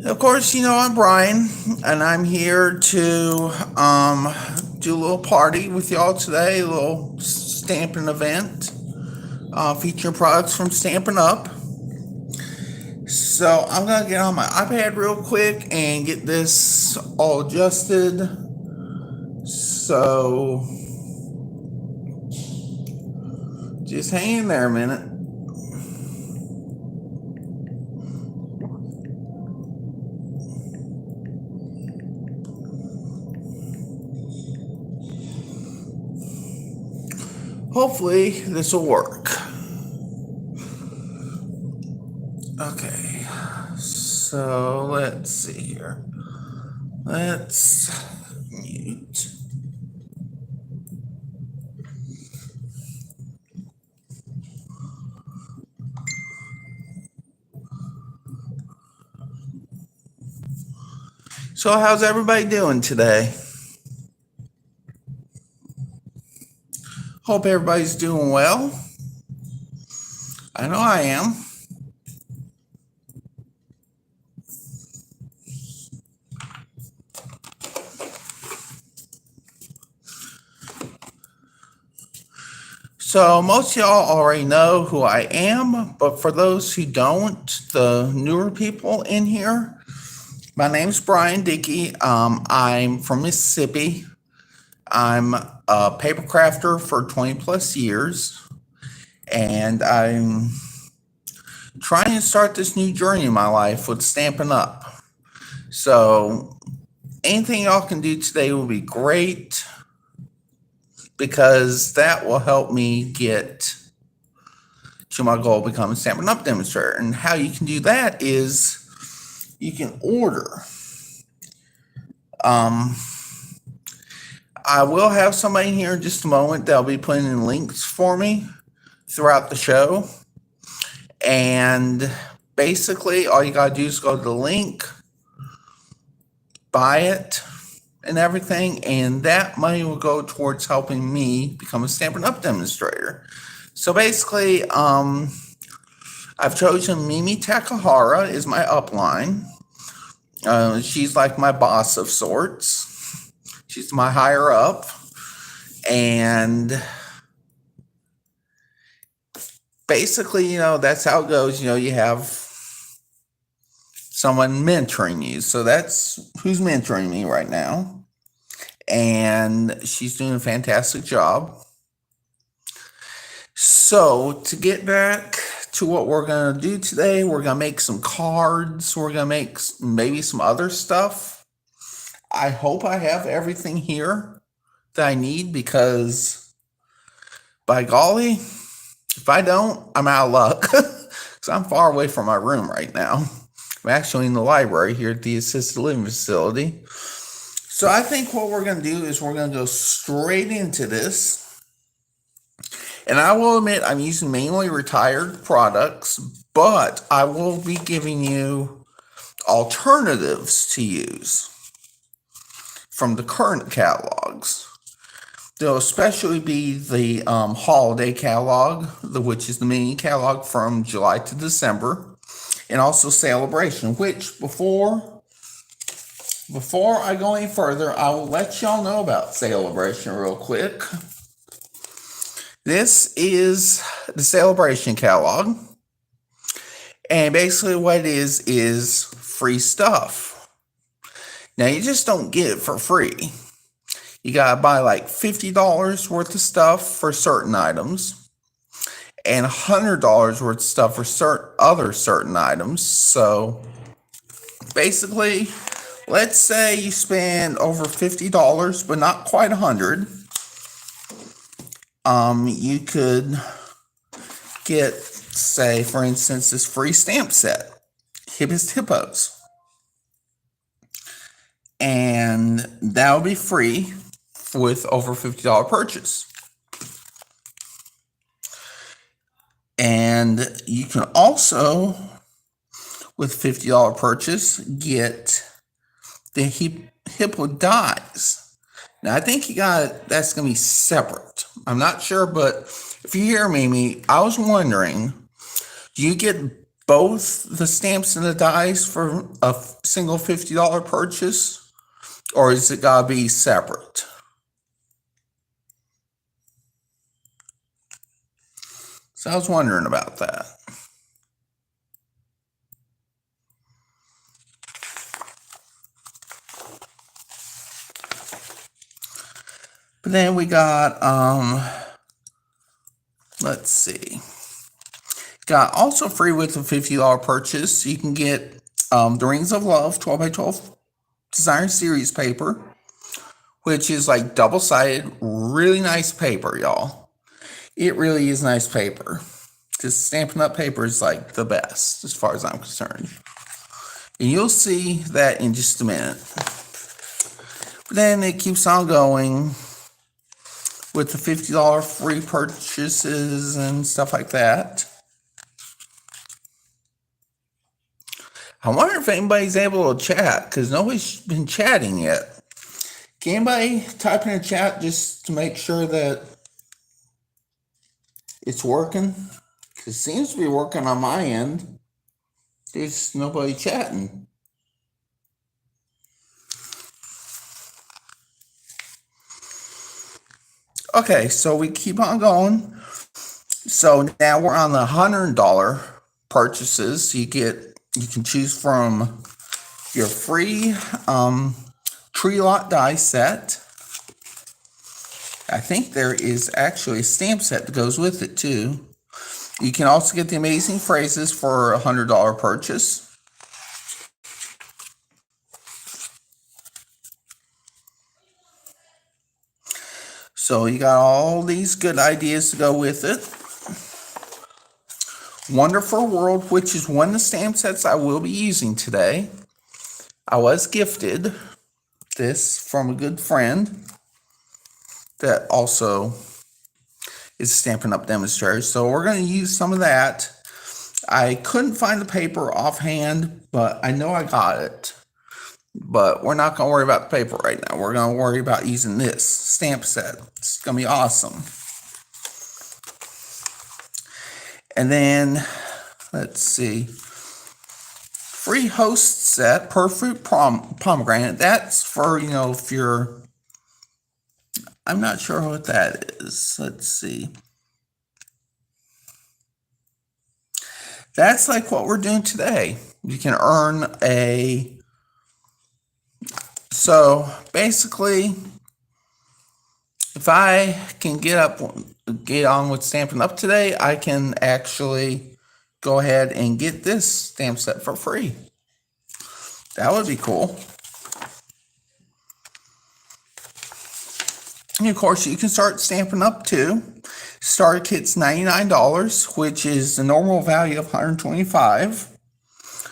Of course, I'm Brian, and I'm here to do a little party with y'all today, a little Stampin' event featuring products from Stampin' Up. So I'm going to get on my iPad real quick and get this all adjusted. So just hang in there a minute. Hopefully this will work. Okay, so let's see here. Let's mute. So how's everybody doing today? Hope everybody's doing well. I know I am. So most of y'all already know who I am, but for those who don't, the newer people in here, my name's Brian Dickey. I'm from Mississippi. I'm a paper crafter for 20 plus years, and I'm trying to start this new journey in my life with Stampin' Up. So anything y'all can do today will be great, because that will help me get to my goal of becoming a Stampin' Up demonstrator. And how you can do that is you can order. I will have somebody here in just a moment that'll be putting in links for me throughout the show. And basically, all you got to do is go to the link, buy it, and everything. And that money will go towards helping me become a Stampin' Up demonstrator. So basically, I've chosen Mimi Takahara is my upline. She's like my boss of sorts. She's my higher up, and basically, that's how it goes. You have someone mentoring you. So that's who's mentoring me right now, and she's doing a fantastic job. So to get back to what we're going to do today, we're going to make some cards. We're going to make maybe some other stuff. I hope I have everything here that I need, because by golly, if I don't, I'm out of luck, because I'm far away from my room right now. I'm actually in the library here at the assisted living facility. So I think what we're going to do is we're going to go straight into this. And I will admit I'm using mainly retired products, but I will be giving you alternatives to use from the current catalogs. There'll especially be the holiday catalog, which is the mini catalog from July to December, and also Celebration, which before I go any further, I will let y'all know about Celebration real quick. This is the Celebration catalog, and basically what it is free stuff. Now, you just don't get it for free. You gotta buy like $50 worth of stuff for certain items, and $100 worth of stuff for certain items. So basically, let's say you spend over $50, but not quite $100. You could get, say, for instance, this free stamp set, Hippest Hippos. And that will be free with over $50 purchase. And you can also, with $50 purchase, get the Hippo dies. Now, I think that's going to be separate. I'm not sure, but if you hear Mimi, I was wondering, do you get both the stamps and the dies for a single $50 purchase, or is it gotta be separate? So I was wondering about that. But then we got, let's see. Got also free with a $50 purchase. You can get the Rings of Love 12 by 12 Designer Series paper, which is like double-sided, really nice paper, y'all. It really is nice paper. Just Stampin' Up! Paper is like the best as far as I'm concerned. And you'll see that in just a minute. But then it keeps on going with the $50 free purchases and stuff like that. I wonder if anybody's able to chat, because nobody's been chatting yet. Can anybody type in a chat just to make sure that it's working? Because it seems to be working on my end. There's nobody chatting. Okay, so we keep on going. So now we're on the $100 purchases. You can choose from your free tree lot die set. I think there is actually a stamp set that goes with it too. You can also get the amazing phrases for a $100 purchase. So you got all these good ideas to go with it. Wonderful World, which is one of the stamp sets I will be using today. I was gifted this from a good friend that also is a Stampin' Up! Demonstrator. So we're going to use some of that. I couldn't find the paper offhand, but I know I got it. But we're not going to worry about the paper right now. We're going to worry about using this stamp set. It's going to be awesome. And then, let's see. Free host set, per fruit pomegranate. That's for, if you're... I'm not sure what that is. Let's see. That's like what we're doing today. You can earn a... So basically, if I can get on with Stampin' Up! Today, I can actually go ahead and get this stamp set for free. That would be cool. And of course, you can start Stampin' Up! Too. Starter kit's $99, which is the normal value of $125.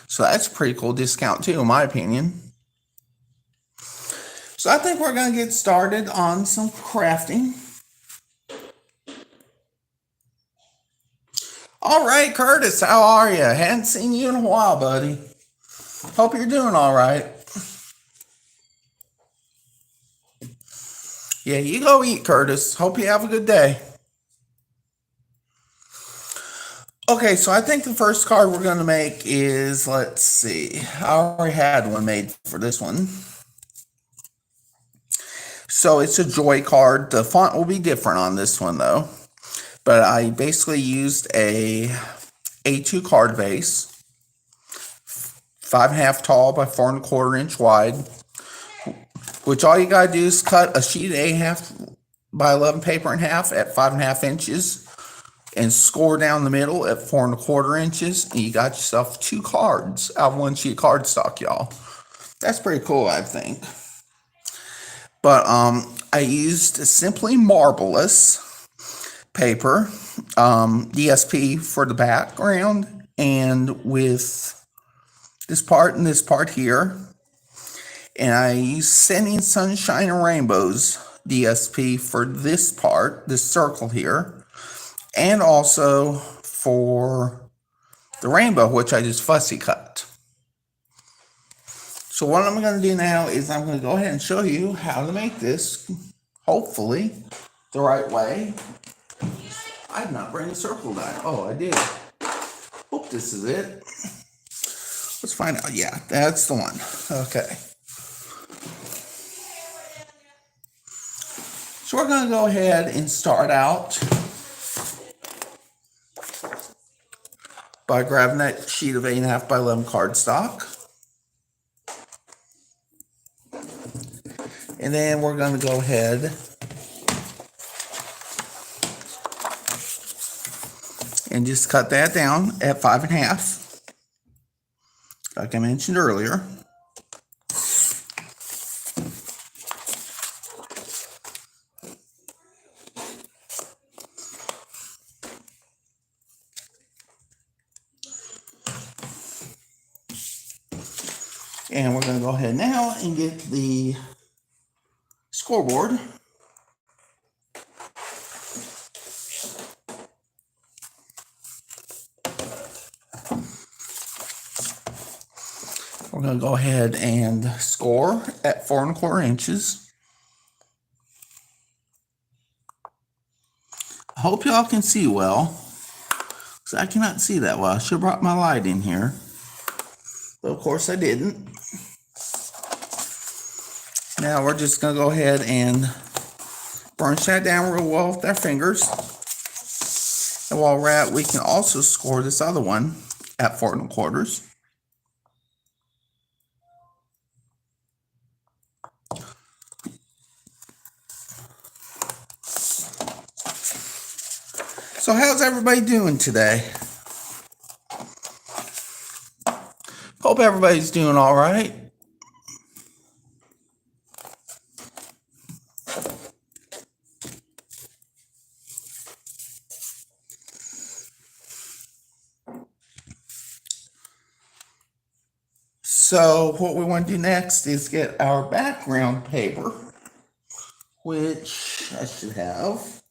So that's a pretty cool discount too, in my opinion. So I think we're going to get started on some crafting. All right, Curtis, how are you? Hadn't seen you in a while, buddy. Hope you're doing all right. Yeah, you go eat, Curtis. Hope you have a good day. Okay, so I think the first card we're going to make is, let's see. I already had one made for this one. So it's a joy card. The font will be different on this one though. But I basically used a A2 card base, 5.5 tall by 4.25 inch wide. Which all you gotta do is cut a sheet of 8.5 by 11 paper in half at 5.5 inches, and score down the middle at 4.25 inches, and you got yourself 2 cards out of one sheet cardstock, y'all. That's pretty cool, I think. But I used Simply Marvelous paper, DSP for the background, and with this part and this part here. And I used Sending Sunshine and Rainbows DSP for this part, this circle here, and also for the rainbow, which I just fussy cut. So what I'm going to do now is I'm going to go ahead and show you how to make this, hopefully, the right way. I did not bring a circle die. Oh, I did. Hope this is it. Let's find out. Yeah, that's the one. Okay. So we're going to go ahead and start out by grabbing that sheet of 8.5 by 11 cardstock. And then we're going to go ahead and just cut that down at 5.5, like I mentioned earlier. And we're going to go ahead now and get the scoreboard. We're going to go ahead and score at 4 1/4 inches. I hope y'all can see well, because I cannot see that well. I should have brought my light in here, but of course I didn't. Now we're just going to go ahead and burnish that down real well with our fingers. And while we're at, we can also score this other one at 4 1/4. So how's everybody doing today? Hope everybody's doing all right. So what we want to do next is get our background paper, which I should have.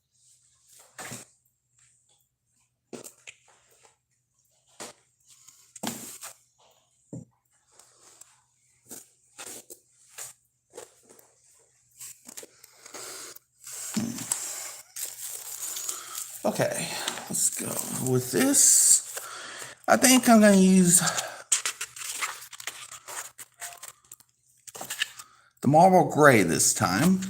Okay, let's go with this. I think I'm going to use the marble gray this time.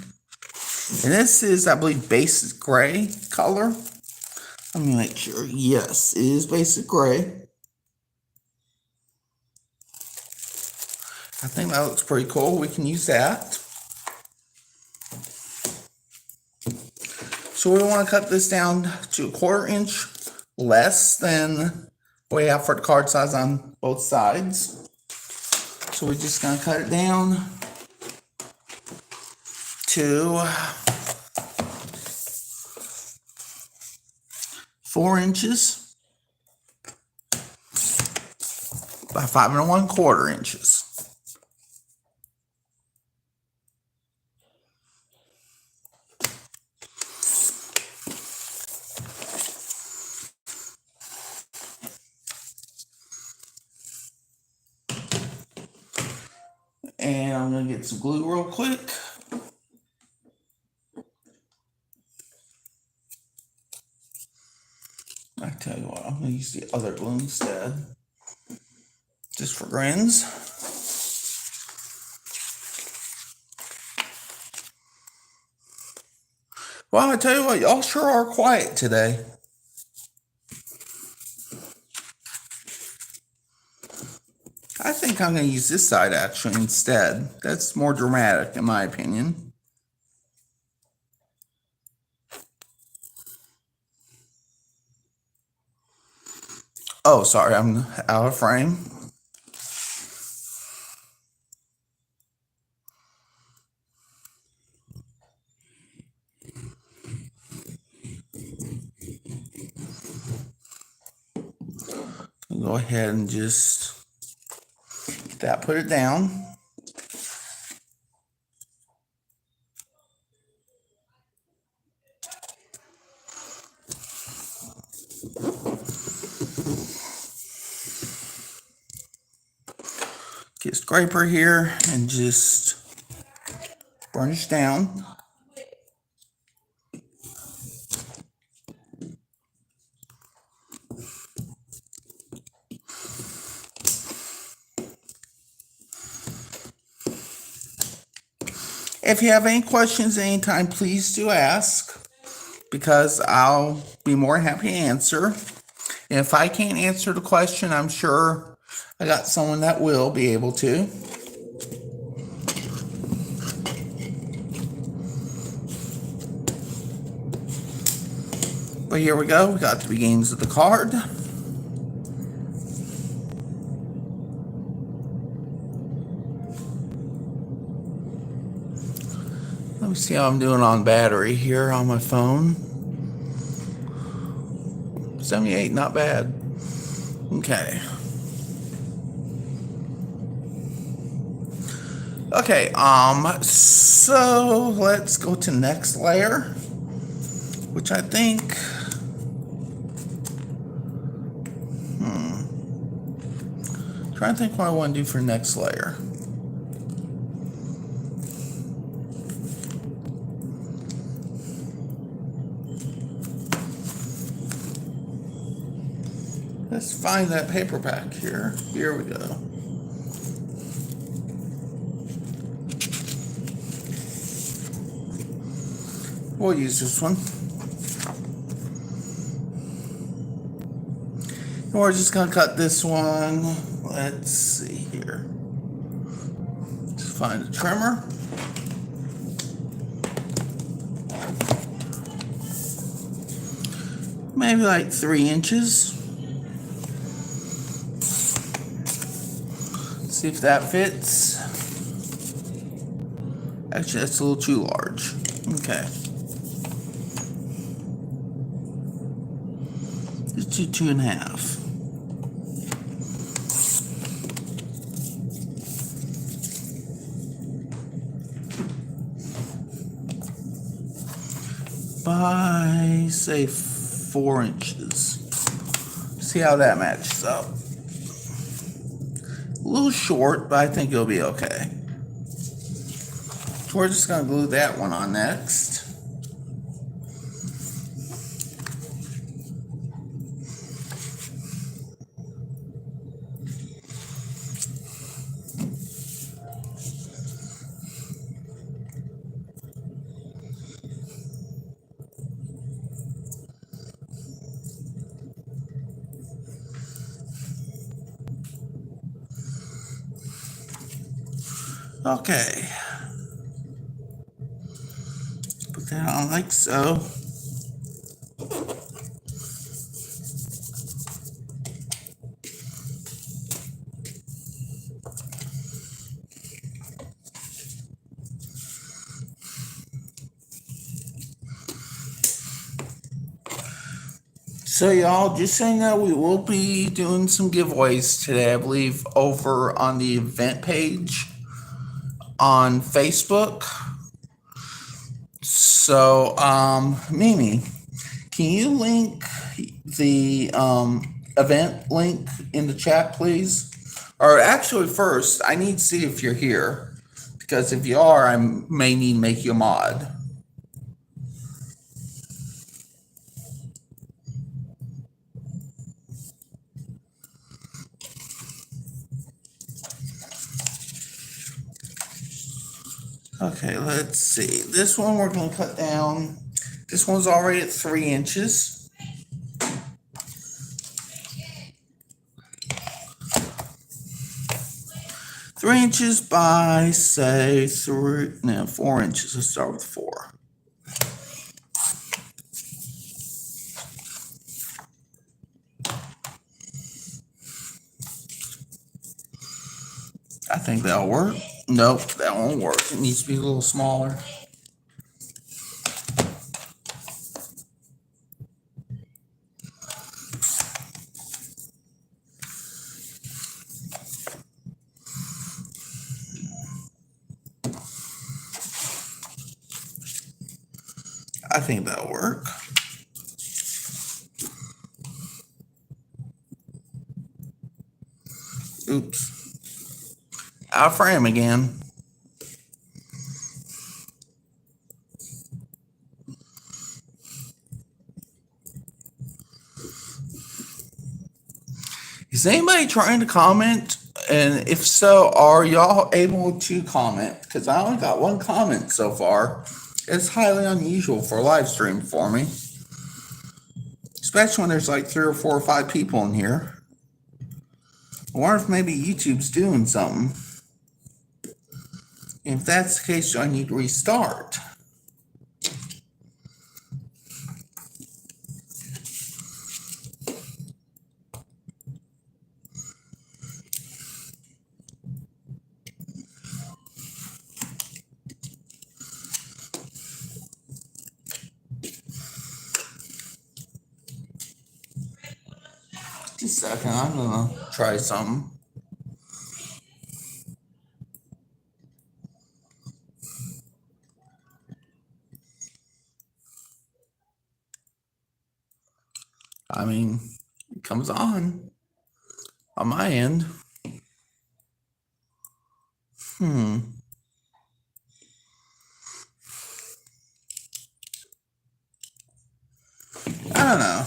And this is, I believe, basic gray color. Let me make sure. Yes, it is basic gray. I think that looks pretty cool. We can use that. So we want to cut this down to 1/4 inch less than what we have for the card size on both sides. So we're just going to cut it down to 4 inches by 5 1/4 inches. And I'm going to get some glue real quick. I tell you what, I'm going to use the other glue instead, just for grins. Well, I tell you what, y'all sure are quiet today. I think I'm going to use this side actually instead. That's more dramatic in my opinion. Oh, sorry, I'm out of frame. Go ahead and just get that, put it down. Get a scraper here and just burnish down. If you have any questions anytime, please do ask, because I'll be more than happy to answer. And if I can't answer the question, I'm sure I got someone that will be able to. But here we go. We got the beginnings of the card. Let me see how I'm doing on battery here on my phone. 78, not bad. Okay. Okay, so let's go to next layer, which I think, trying to think what I want to do for next layer. Let's find that paperback here. Here we go. We'll use this one. And we're just going to cut this one. Let's see here. Just find a trimmer. Maybe like 3 inches. See if that fits. Actually, that's a little too large. Okay. Let's do 2.5. By, say, 4 inches. See how that matches up. A little short, but I think it'll be okay. So we're just going to glue that one on next. Okay. Put that on like so. So y'all, just so you know, we will be doing some giveaways today, I believe, over on the event page on Facebook. So, Mimi, can you link the event link in the chat, please? Or actually, first, I need to see if you're here, because if you are, I may need to make you a mod. Okay, let's see. This one we're going to cut down. This one's already at 3 inches. Three inches by, say, 4 inches. Let's start with 4. I think that'll work. Nope, that won't work. It needs to be a little smaller. I think that'll work. Oops. Out of frame again. Is anybody trying to comment And if so, are y'all able to comment? Because I only got one comment so far. It's highly unusual for a live stream for me. Especially when there's like 3 or 4 or 5 people in here. I wonder if maybe YouTube's doing something. If that's the case, I need to restart. Just a second, I'm gonna try something. I mean, it comes on my end. I don't know.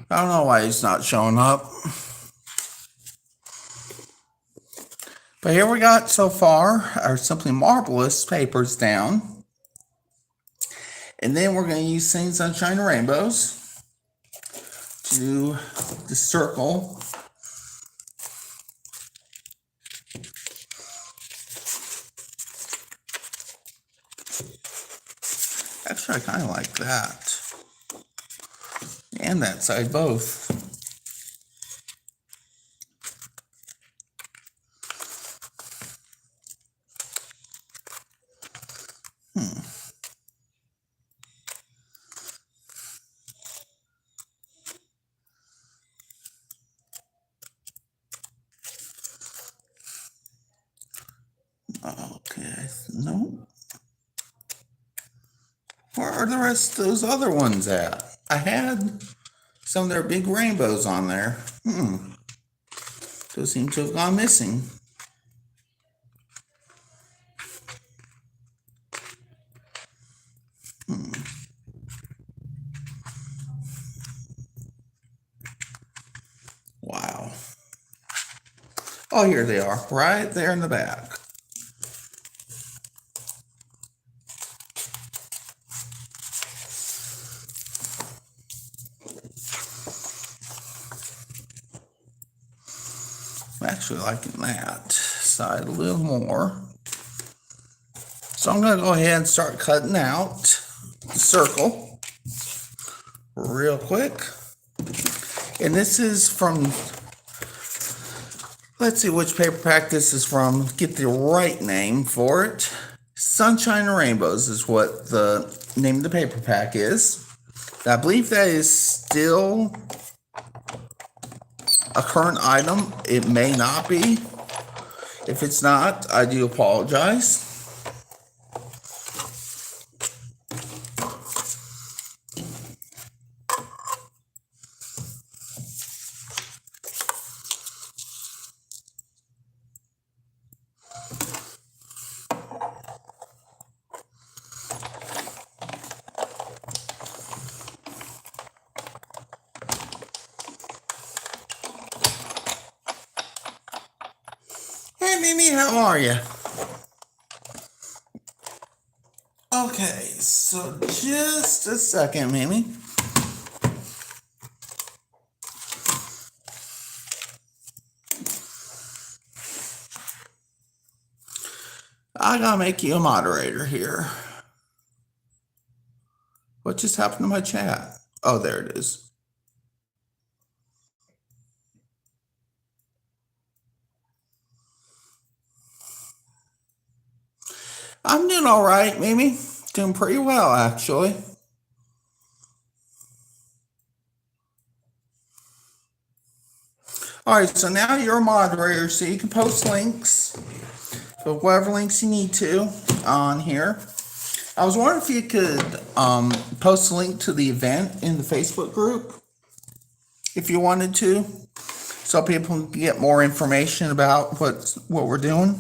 I don't know why it's not showing up. But here we got so far our Simply Marvelous papers down. And then we're going to use Singing Sunshine and Rainbows to do the circle. Actually, I kind of like that. And that side both. Okay, no. Where are the rest of those other ones at? I had some of their big rainbows on there. Those seem to have gone missing. Wow. Oh, here they are, right there in the back. I'm actually liking that side a little more. So I'm going to go ahead and start cutting out the circle real quick. And this is from, let's see which paper pack this is from. Get the right name for it. Sunshine and Rainbows is what the name of the paper pack is. I believe that is still a current item. It may not be. If it's not, I do apologize. Hey Mimi, how are you? Okay, so just a second, Mimi. I gotta make you a moderator here. What just happened to my chat? Oh, there it is. I'm doing all right, Mimi. Doing pretty well, actually. All right, so now you're a moderator, so you can post links, so whatever links you need to on here. I was wondering if you could post a link to the event in the Facebook group, if you wanted to, so people can get more information about what we're doing.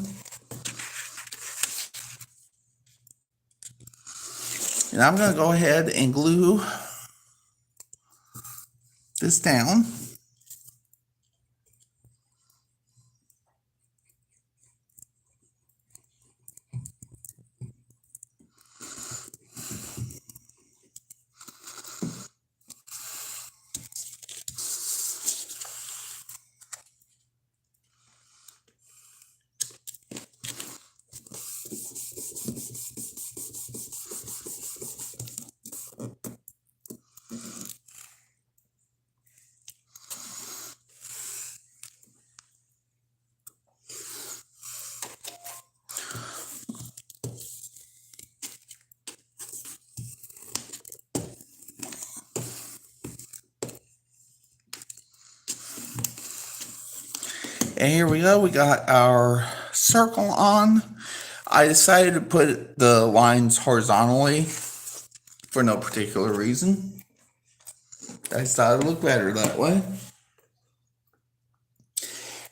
And I'm going to go ahead and glue this down. And here we go. We got our circle on. I decided to put the lines horizontally for no particular reason. I just thought it looked better that way.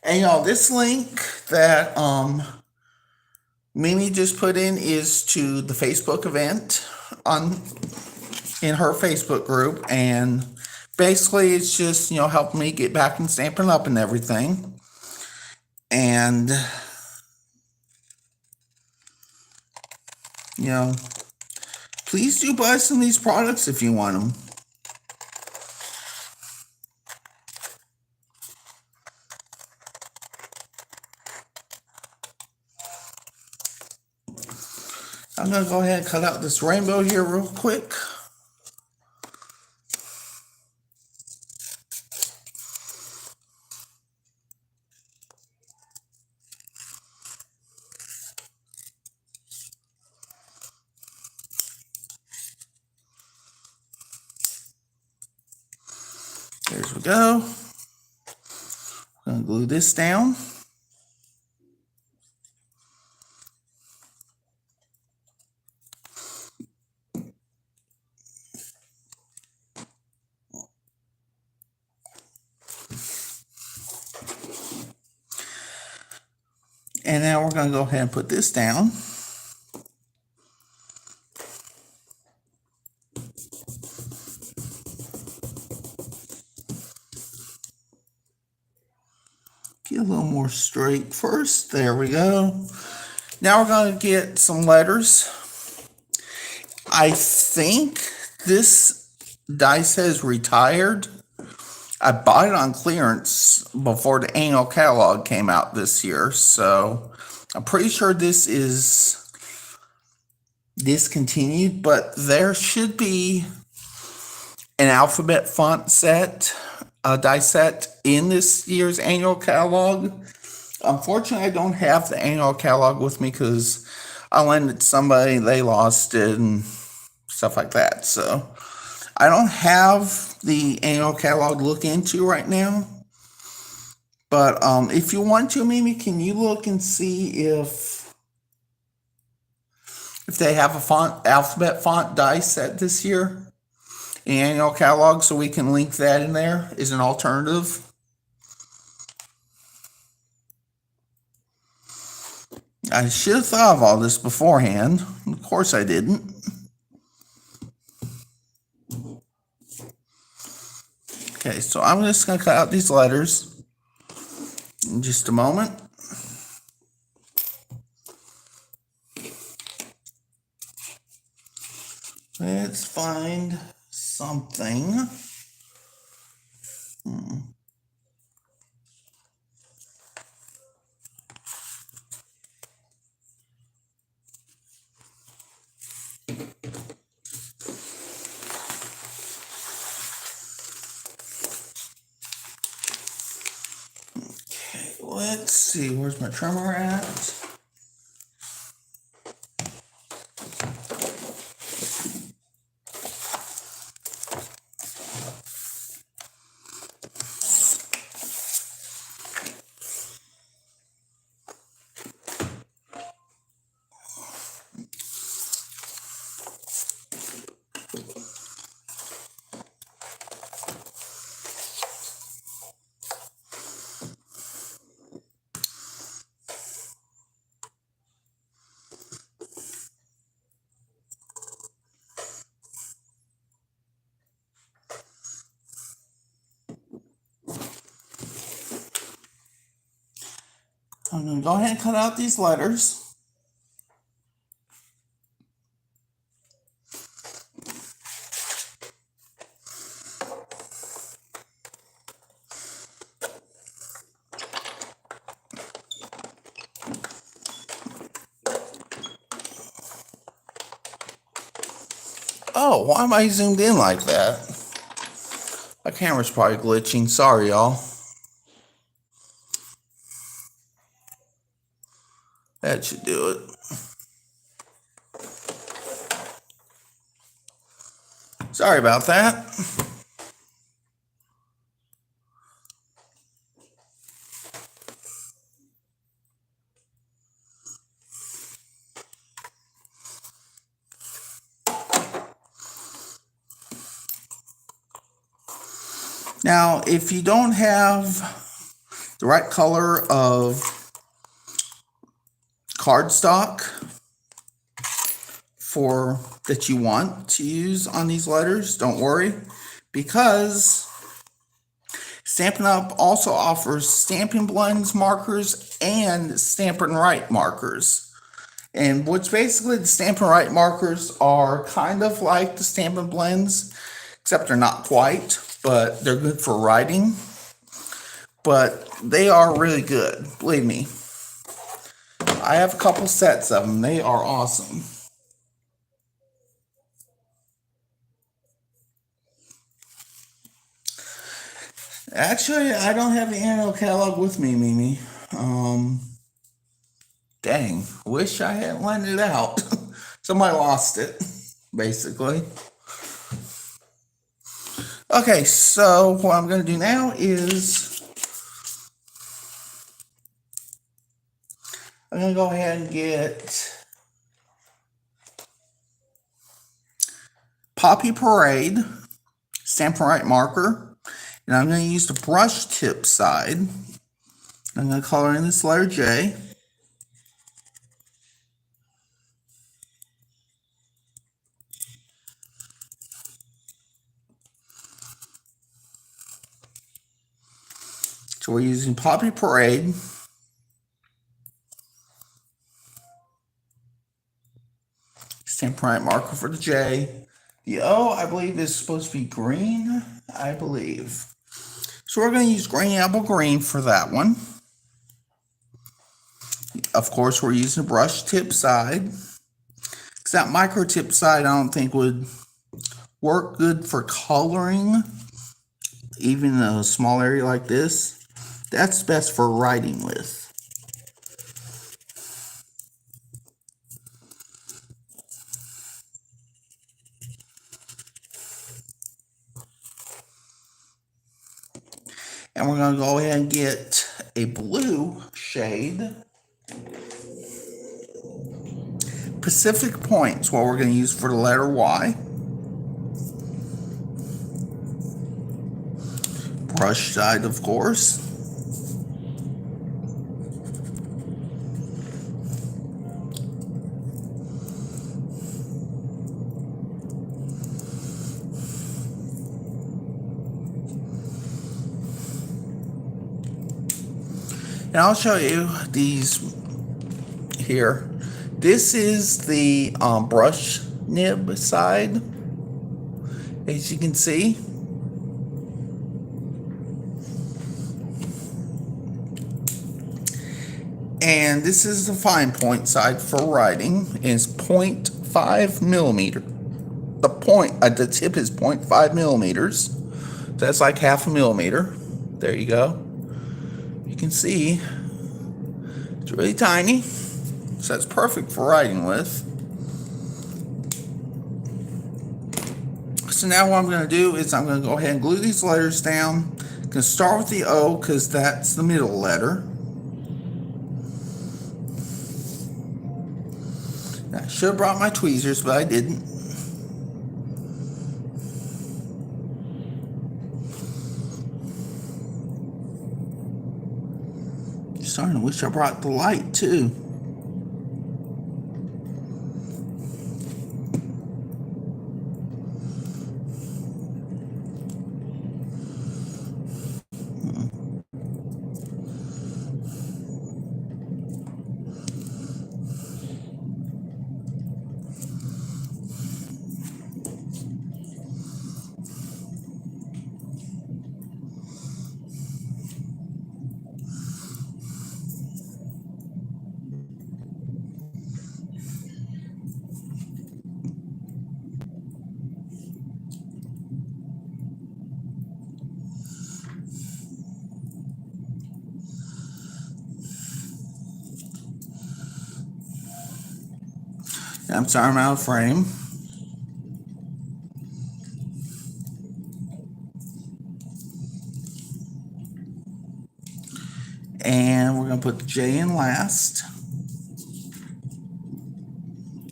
And y'all, this link that Mimi just put in is to the Facebook event in her Facebook group, and basically it's just, helping me get back in Stampin' Up and everything. And please do buy some of these products if you want them. I'm going to go ahead and cut out this rainbow here real quick. There we go. I'm going to glue this down. And now we're going to go ahead and put this down. Get a little more straight first. There we go. Now we're going to get some letters. I think this die says retired. I bought it on clearance before the annual catalog came out this year, so I'm pretty sure this is discontinued, but there should be an alphabet font set, a die set in this year's annual catalog. Unfortunately, I don't have the annual catalog with me because I lent it to somebody, they lost it, and stuff like that. So I don't have the annual catalog to look into right now. But if you want to, Mimi, can you look and see if they have a alphabet font die set this year in the annual catalog, so we can link that in there as an alternative? I should have thought of all this beforehand. Of course I didn't. Okay, so I'm just going to cut out these letters in just a moment. Let's find something. Let's see, where's my trimmer at? I'm going to go ahead and cut out these letters. Oh, why am I zoomed in like that? My camera's probably glitching. Sorry, y'all. That should do it. Sorry about that. Now, if you don't have the right color of cardstock for that you want to use on these letters, don't worry, because Stampin' Up! Also offers Stampin' Blends markers and Stampin' Write markers. And which basically the Stampin' Write markers are kind of like the Stampin' Blends, except they're not quite, but they're good for writing. But they are really good, believe me. I have a couple sets of them. They are awesome. Actually, I don't have the annual catalog with me, Mimi. Dang, wish I hadn't lent it out. Somebody lost it, basically. Okay, so what I'm going to do now is I'm going to go ahead and get Poppy Parade Stampin' Write marker, and I'm going to use the brush tip side. I'm going to color in this letter J. So we're using Poppy Parade. Stampin' Write marker for the J. The O, I believe, is supposed to be green, I believe. So we're going to use green apple green for that one. Of course, we're using a brush tip side. Because that micro tip side, I don't think would work good for coloring, even a small area like this. That's best for writing with. And we're going to go ahead and get a blue shade. Pacific Point's what we're going to use for the letter Y. Brush side, of course. And I'll show you these here. This is the brush nib side, as you can see. And this is the fine point side for writing. It's 0.5 millimeter. The tip is 0.5 millimeters. So that's like half a millimeter. There you go. You can see it's really tiny. So that's perfect for writing with. So now what I'm going to do is I'm going to go ahead and glue these letters down. I'm going to start with the O because that's the middle letter. I should have brought my tweezers, but I didn't. Starting to wish I brought the light too. I'm sorry, I'm out of frame. And we're going to put the J in last.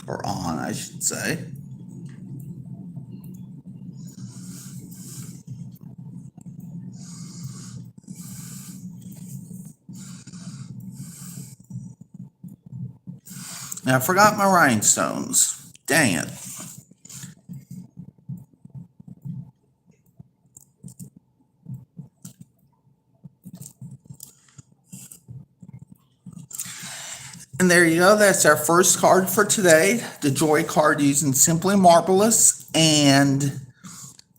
Or on, I should say. And I forgot my rhinestones. Dang it. And there you go. That's our first card for today. The Joy card using Simply Marvelous and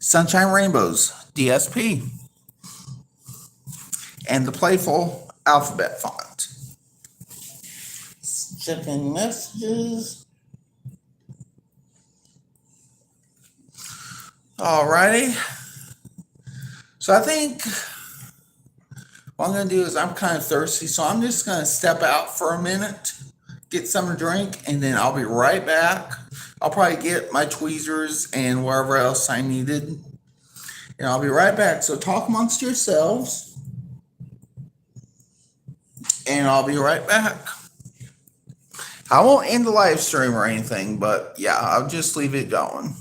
Sunshine Rainbows DSP. And the Playful alphabet font. Checking messages. Alrighty. So I think what I'm going to do is I'm kind of thirsty, so I'm just going to step out for a minute, get something to drink, and then I'll be right back. I'll probably get my tweezers and wherever else I needed, and I'll be right back. So talk amongst yourselves, and I'll be right back. I won't end the live stream or anything, but yeah, I'll just leave it going.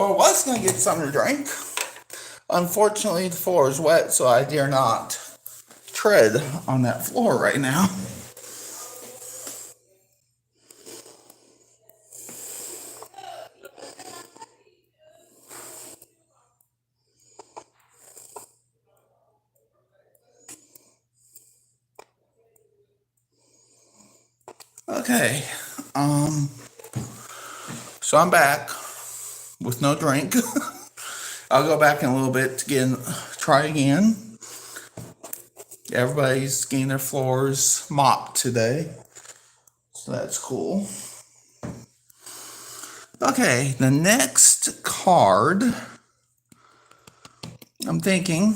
Well, I was going to get something to drink. Unfortunately, the floor is wet, so I dare not tread on that floor right now. Okay, so I'm back with no drink. I'll go back in a little bit to try again. Everybody's getting their floors mopped today, so that's cool. Okay, the next card, I'm thinking,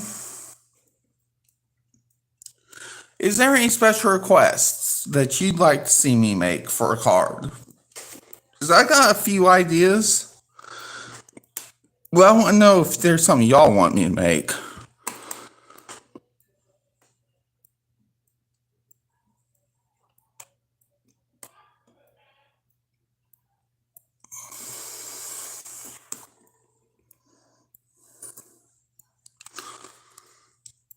is there any special requests that you'd like to see me make for a card? Because I got a few ideas. Well, I want to know if there's something y'all want me to make.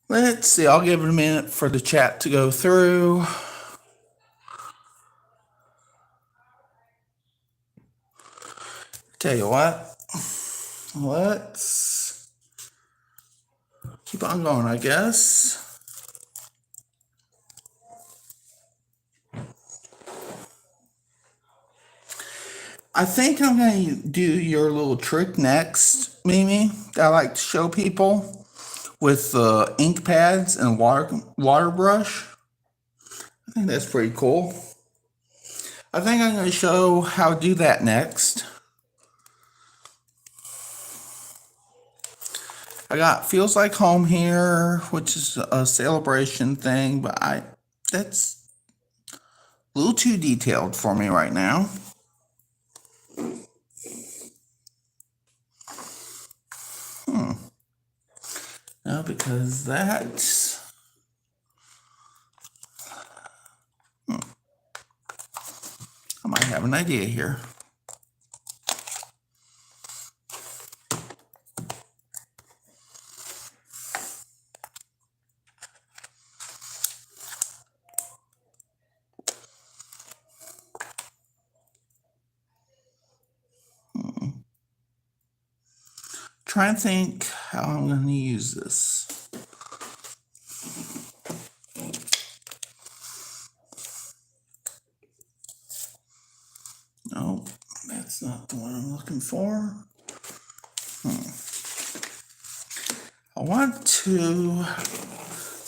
Let's see, I'll give it a minute for the chat to go through. Tell you what, let's keep on going, I guess. I think I'm going to do your little trick next, Mimi, that I like to show people with ink pads and water brush. I think that's pretty cool. I think I'm going to show how to do that next. I got Feels Like Home here, which is a celebration thing, but that's a little too detailed for me right now. No, because that's... I might have an idea here. Trying to think how I'm going to use this. No, that's not the one I'm looking for. I want to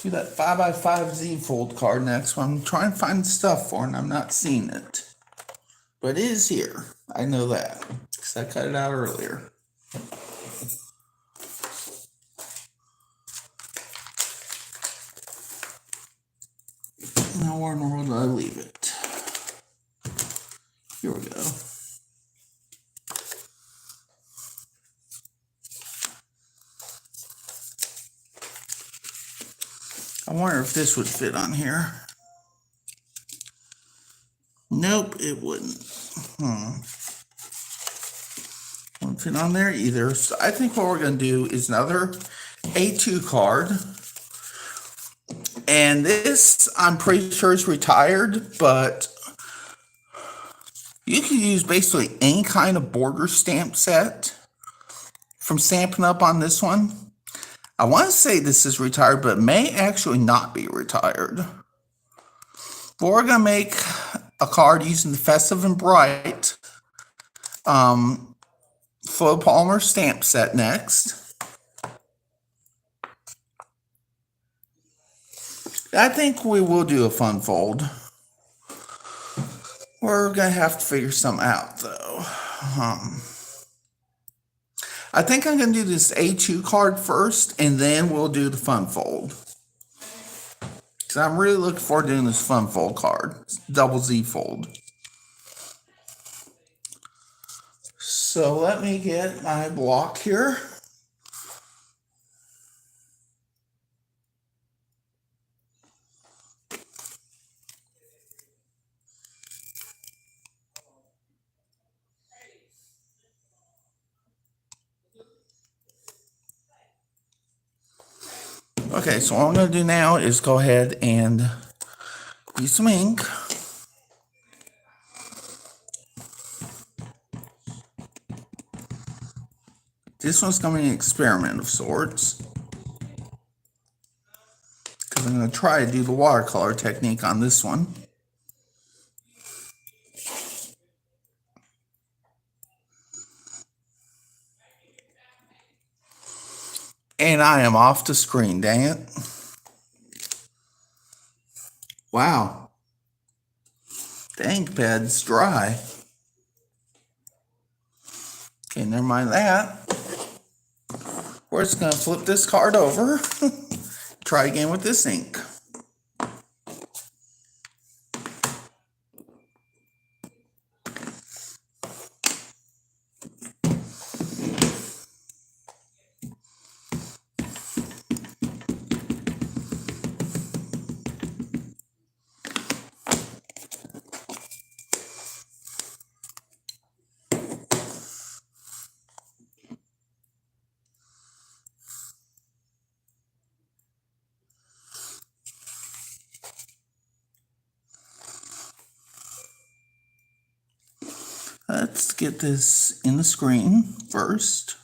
do that 5x5 Z fold card next one. I'm trying to find stuff for it and I'm not seeing it. But it is here. I know that because I cut it out earlier. Now where in the world did I leave it? Here we go. I wonder if this would fit on here. Nope, it wouldn't. Won't fit on there either. So I think what we're going to do is another A2 card. And this, I'm pretty sure is retired, but you can use basically any kind of border stamp set from Stampin' Up! On this one. I want to say this is retired, but it may actually not be retired. But we're going to make a card using the Festive and Bright Flo Palmer stamp set next. I think we will do a fun fold. We're going to have to figure something out, though. I think I'm going to do this A2 card first, and then we'll do the fun fold. Because I'm really looking forward to doing this fun fold card. Double Z fold. So let me get my block here. Okay, so what I'm going to do now is go ahead and use some ink. This one's going to be an experiment of sorts, because I'm going to try to do the watercolor technique on this one. And I am off the screen, dang it. Wow. The ink pad's dry. Okay, never mind that. We're just going to flip this card over. Try again with this ink. Let's get this in the screen first.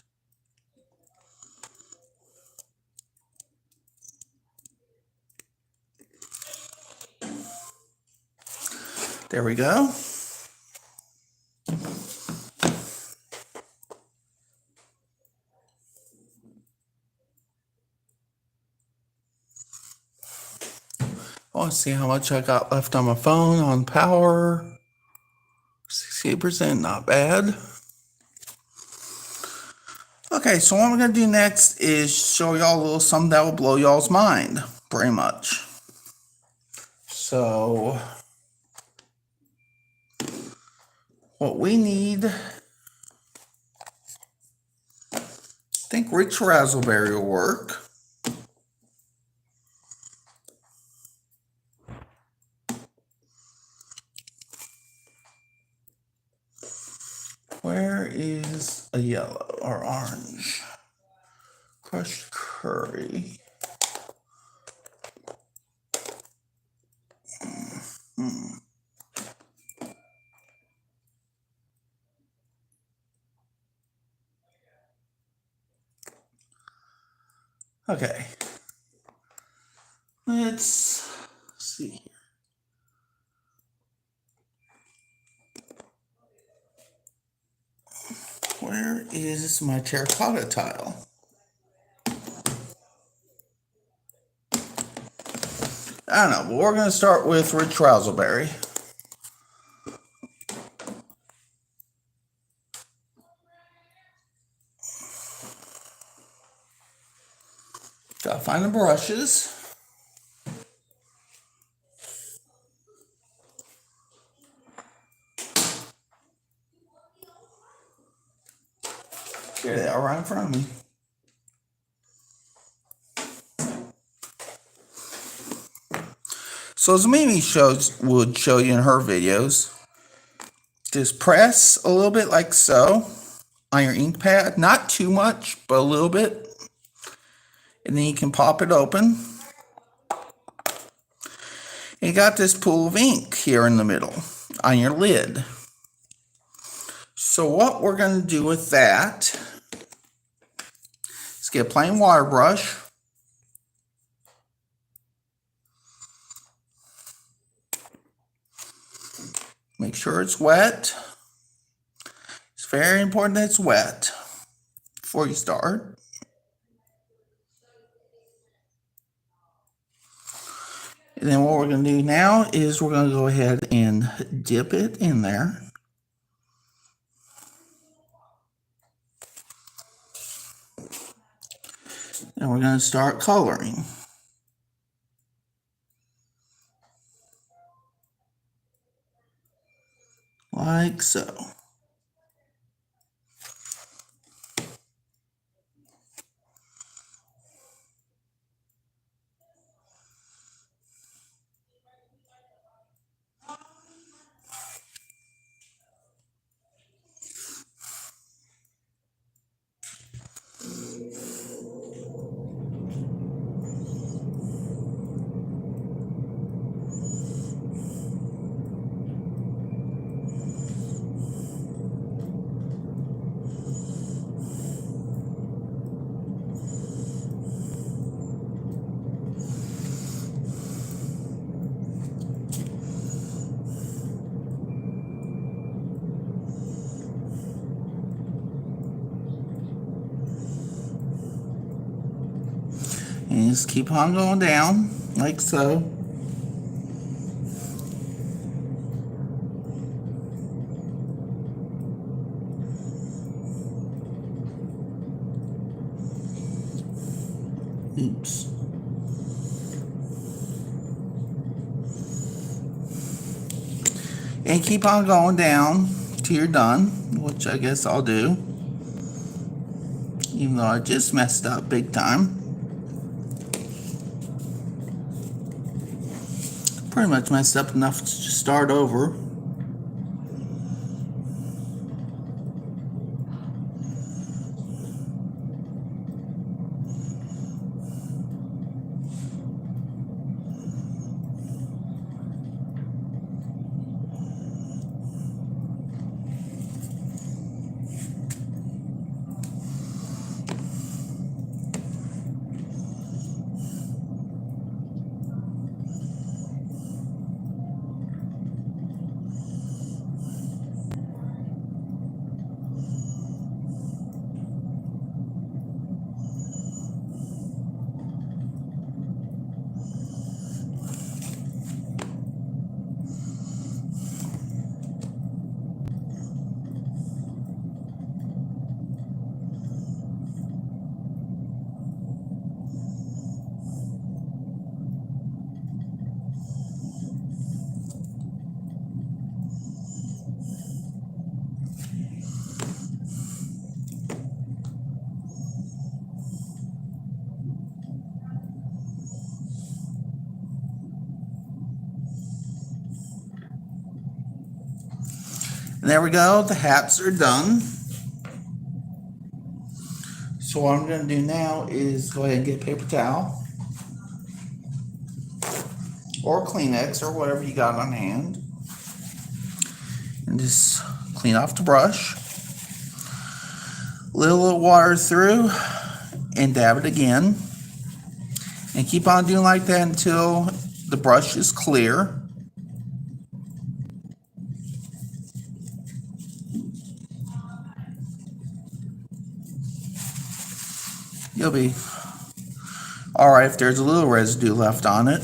There we go. Let's see how much I got left on my phone on power. 68%, not bad. Okay, so what I'm going to do next is show y'all a little something that will blow y'all's mind, pretty much. So, what we need, I think rich raspberry will work. Where is a yellow or orange? Crushed curry. Okay. Let's see here. Where is my terracotta tile? I don't know, but we're going to start with rich raspberry. Gotta find the brushes. Here they are right in front of me. So as Mimi would show you in her videos, just press a little bit like so on your ink pad. Not too much, but a little bit. And then you can pop it open. And you got this pool of ink here in the middle on your lid. So what we're going to do with that is get a plain water brush. Make sure it's wet. It's very important that it's wet before you start. And then what we're going to do now is we're going to go ahead and dip it in there. And we're going to start coloring. Like so. just keep on going down like so. Oops. And keep on going down till you're done, which I guess I'll do. Even though I just messed up big time. Pretty much messed up enough to start over. And there we go, the hats are done. So what I'm going to do now is go ahead and get a paper towel or Kleenex or whatever you got on hand. And just clean off the brush. Little water through and dab it again. And keep on doing like that until the brush is clear. You'll be alright if there's a little residue left on it.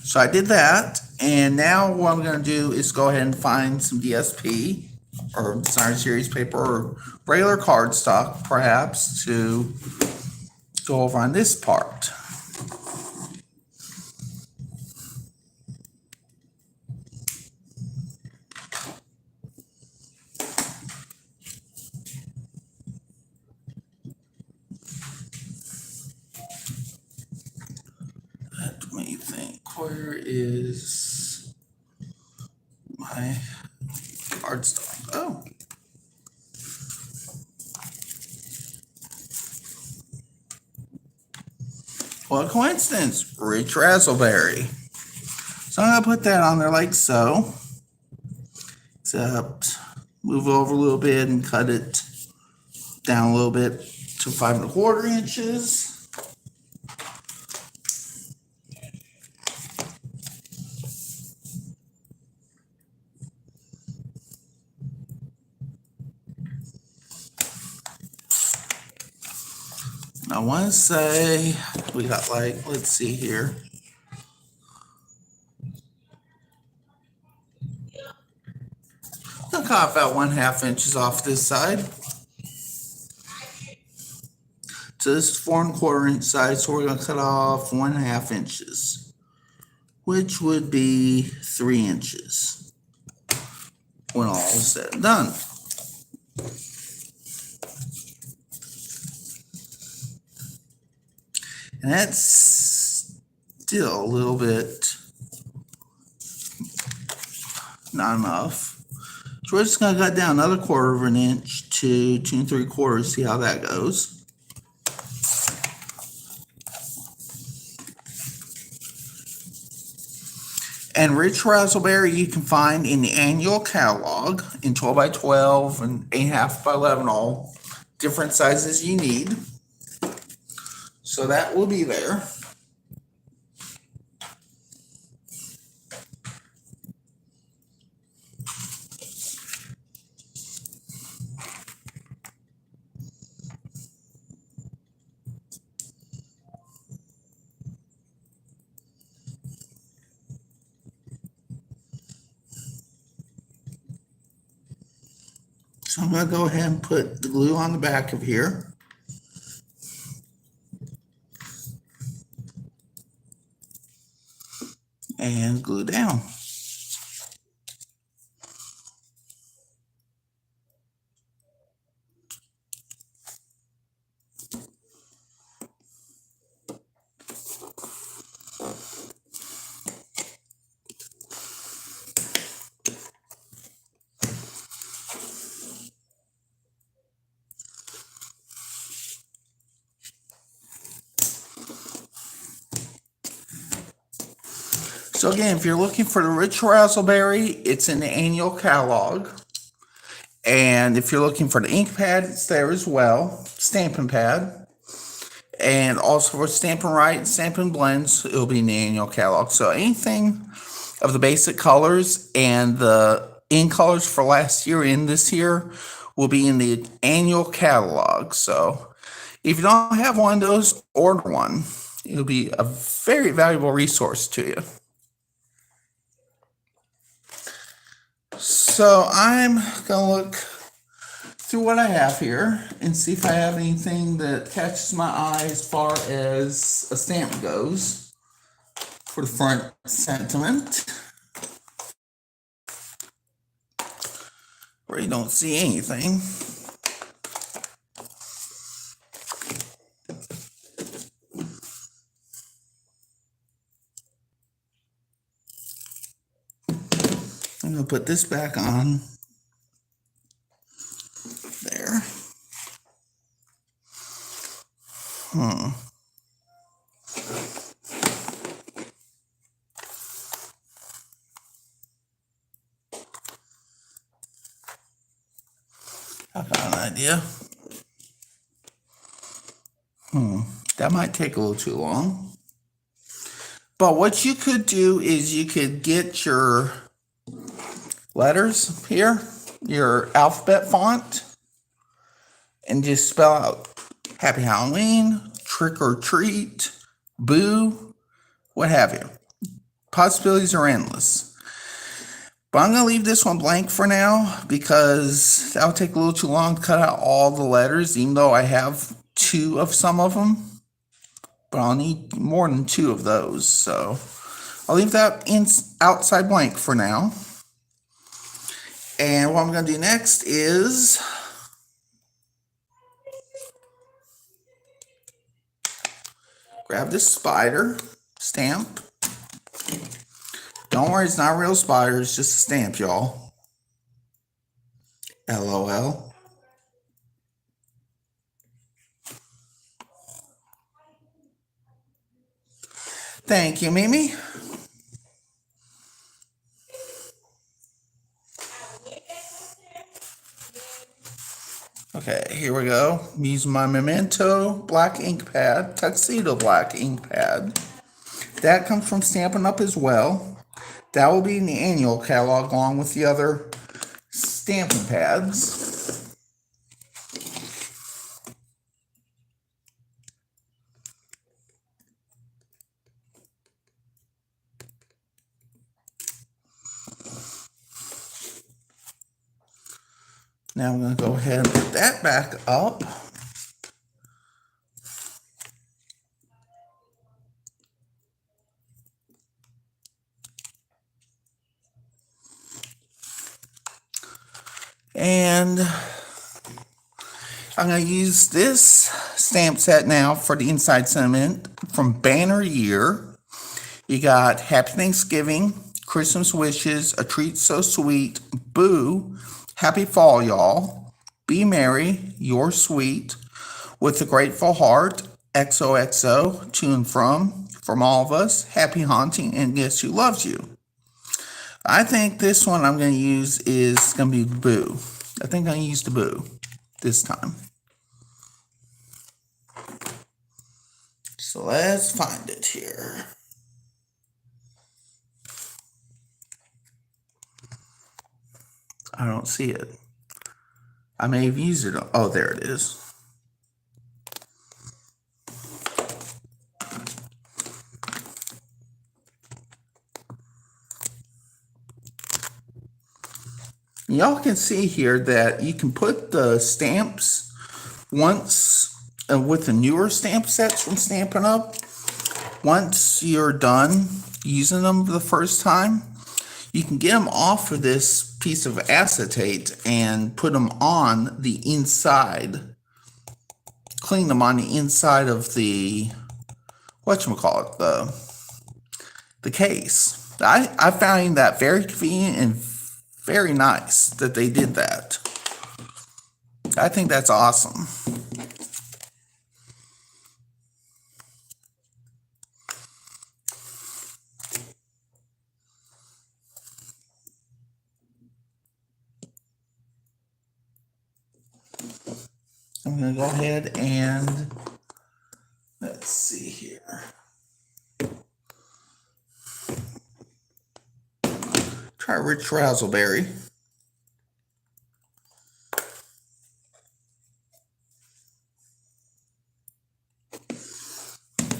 So I did that, and now what I'm going to do is go ahead and find some DSP or Designer Series paper or regular cardstock perhaps to go over on this part. Let me think, where is my cardstock? Oh. What a coincidence, rich raspberry. So I'm going to put that on there like so. Except move over a little bit and cut it down a little bit to 5 1/4 inches. I want to say we got like, let's see here. I'll cut about 1/2 inches off this side. So this is 4 1/4 inch side, so we're going to cut off 1/2 inches, which would be 3 inches when all is said and done. And that's still a little bit not enough. So we're just going to cut down another 1/4 inch to 2 3/4, see how that goes. And rich raspberry you can find in the annual catalog in 12 by 12 and 8.5 by 11, all different sizes you need. So that will be there. So I'm going to go ahead and put the glue on the back of here. And glue down. So again, if you're looking for the Rich Razzleberry, it's in the annual catalog. And if you're looking for the ink pad, it's there as well. Stampin' pad. And also for Stampin' Right and Stampin' Blends, it'll be in the annual catalog. So anything of the basic colors and the ink colors for last year and this year will be in the annual catalog. So if you don't have one of those, order one. It'll be a very valuable resource to you. So I'm going to look through what I have here and see if I have anything that catches my eye as far as a stamp goes for the front sentiment. Really don't see anything. I'm going to put this back on there. I got an idea. That might take a little too long. But what you could do is you could get your letters here, your alphabet font, and just spell out Happy Halloween, Trick or Treat, Boo, what have you. Possibilities are endless. But I'm going to leave this one blank for now because that'll take a little too long to cut out all the letters, even though I have 2 of some of them. But I'll need more than 2 of those. So I'll leave that outside blank for now. And what I'm going to do next is grab this spider stamp. Don't worry, it's not a real spider, it's just a stamp, y'all. LOL. Thank you, Mimi. Okay, here we go. I'm using my Memento black ink pad, Tuxedo black ink pad. That comes from Stampin' Up! As well. That will be in the annual catalog along with the other Stampin' pads. Now I'm going to go ahead and put that back up. And I'm going to use this stamp set now for the inside sentiment from Banner Year. You got Happy Thanksgiving, Christmas Wishes, A Treat So Sweet, Boo, Happy Fall Y'all, Be Merry, You're Sweet, With a Grateful Heart, XOXO, To and From All of Us, Happy Haunting, and Guess Who Loves You. I think this one I'm going to use is going to be Boo. I think I'm going to use the Boo this time. So let's find it here. I don't see it. I may have used it. Oh, there it is. Y'all can see here that you can put the stamps once with the newer stamp sets from Stampin' Up. Once you're done using them the first time, you can get them off of this piece of acetate and put them on the inside. Clean them on the inside of the, whatchamacallit, the case. I find that very convenient and very nice that they did that. I think that's awesome. I'm going to go ahead and let's see here. Try Rich Razzleberry.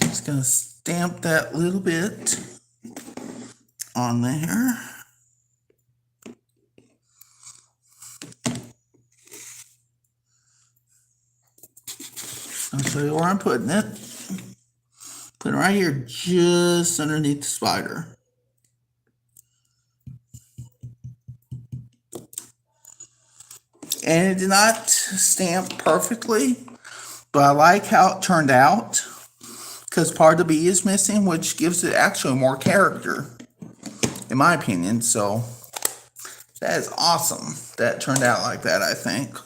Just going to stamp that little bit on there. I'll show you where I'm putting it. Put it right here, just underneath the spider. And it did not stamp perfectly, but I like how it turned out because part of the bee is missing, which gives it actually more character, in my opinion. So that is awesome. That turned out like that, I think.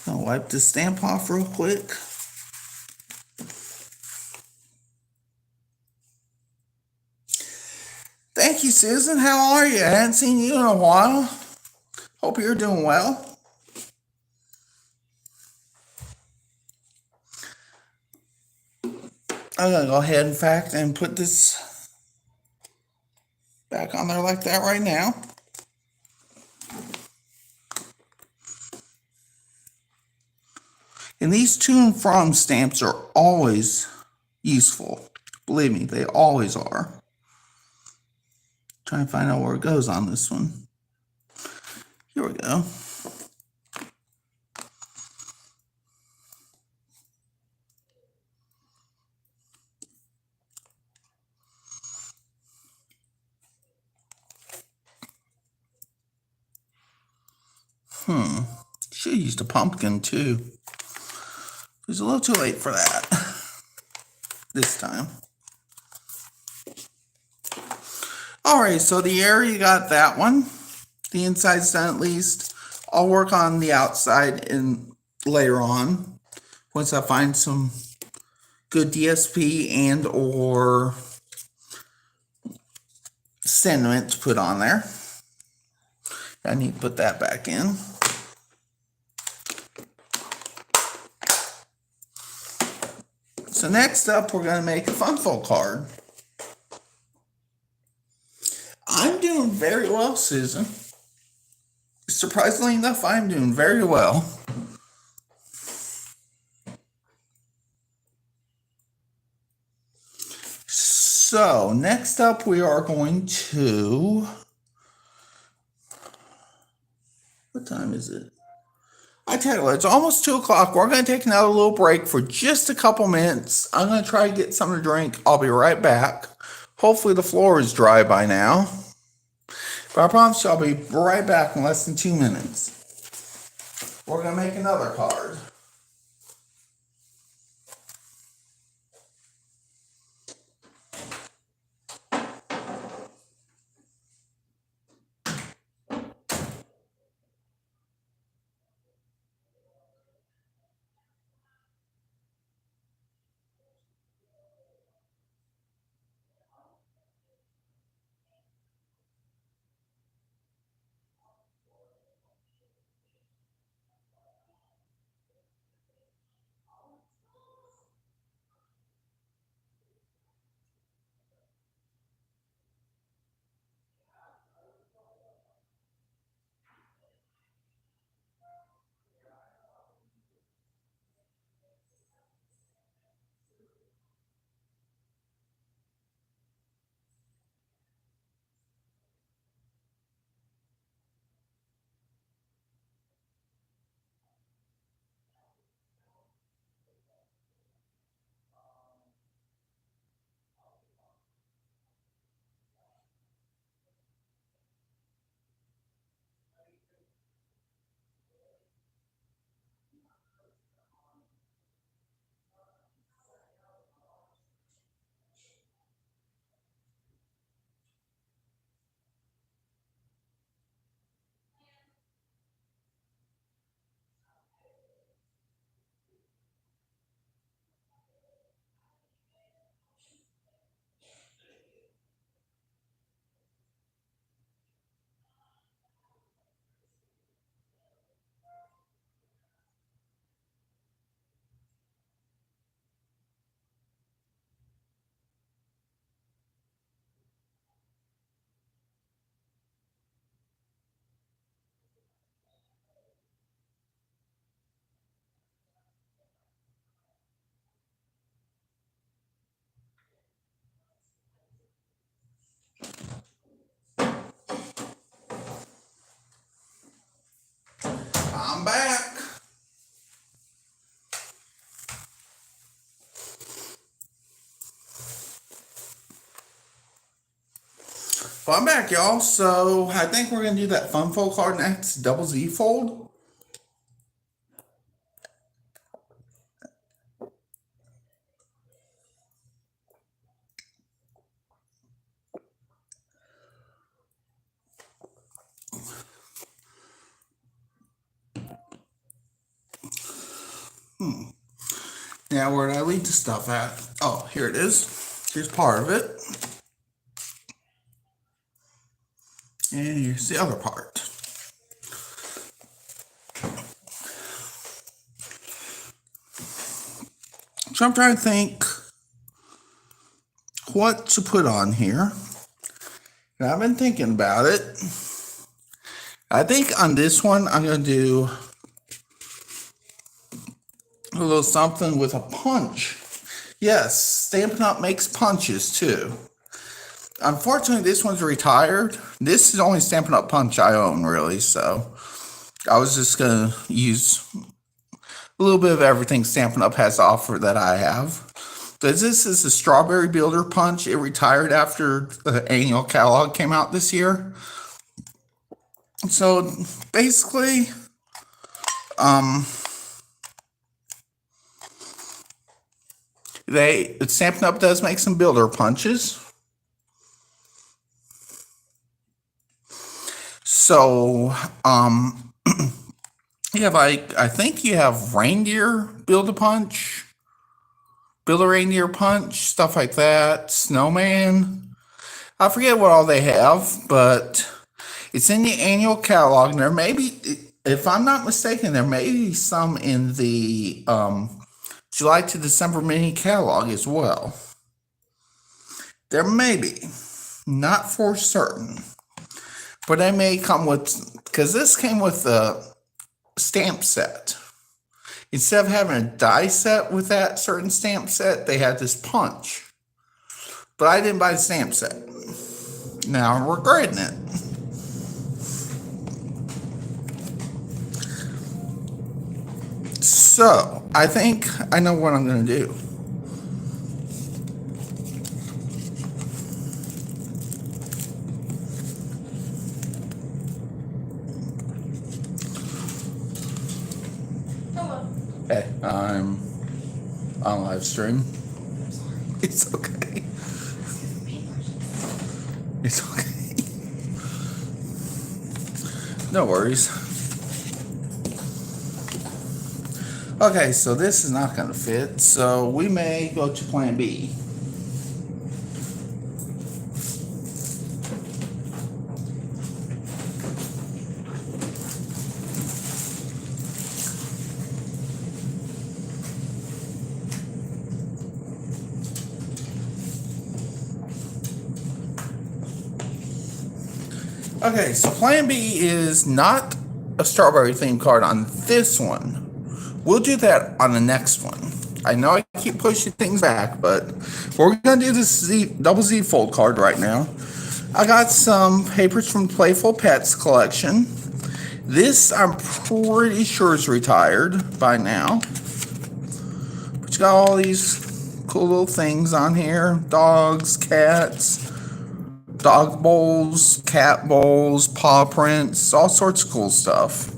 I'll wipe the stamp off real quick. Thank you, Susan. How are you? I hadn't seen you in a while. Hope you're doing well. I'm going to go ahead, in fact, and put this back on there like that right now. And these to and from stamps are always useful. Believe me, they always are. Trying to find out where it goes on this one. Here we go. Should have used a pumpkin too. It was a little too late for that this time. Alright, so the area, you got that one. The inside's done at least. I'll work on the outside and later on once I find some good DSP and or sentiment to put on there. I need to put that back in. So next up, we're going to make a Funfold card. I'm doing very well, Susan. Surprisingly enough, I'm doing very well. So next up, we are going to... What time is it? I tell you what, it's almost 2 o'clock. We're going to take another little break for just a couple minutes. I'm going to try to get something to drink. I'll be right back. Hopefully the floor is dry by now. But I promise you I'll be right back in less than 2 minutes. We're going to make another card. I'm back. Well, I'm back, y'all. So I think we're gonna do that fun fold card next, double Z fold. Now, where did I leave the stuff at? Oh, here it is. Here's part of it. And here's the other part. So I'm trying to think what to put on here. And I've been thinking about it. I think on this one, I'm going to do a little something with a punch. Yes, Stampin' Up! Makes punches too. Unfortunately, this one's retired. This is the only Stampin' Up! Punch I own, really, so I was just going to use a little bit of everything Stampin' Up! Has to offer that I have. This is a Strawberry Builder punch. It retired after the annual catalog came out this year. So basically, Stampin' Up! Does make some builder punches. So, you have I think you have reindeer Build-A-Punch, Build a Reindeer Punch, stuff like that, Snowman. I forget what all they have, but it's in the annual catalog. And there may be, if I'm not mistaken, there may be some in the July to December mini catalog as well. There may be, not for certain. But they may come with, because this came with a stamp set. Instead of having a die set with that certain stamp set, they had this punch. But I didn't buy the stamp set. Now I'm regretting it. So, I think I know what I'm going to do. Hey, I'm on live stream. It's okay. It's okay. No worries. Okay, so this is not going to fit, so we may go to plan B. Okay, so plan B is not a strawberry themed card on this one. We'll do that on the next one. I know I keep pushing things back, but we're going to do this double Z fold card right now. I got some papers from Playful Pets collection. This I'm pretty sure is retired by now. But you got all these cool little things on here. Dogs, cats, dog bowls, cat bowls, paw prints, all sorts of cool stuff.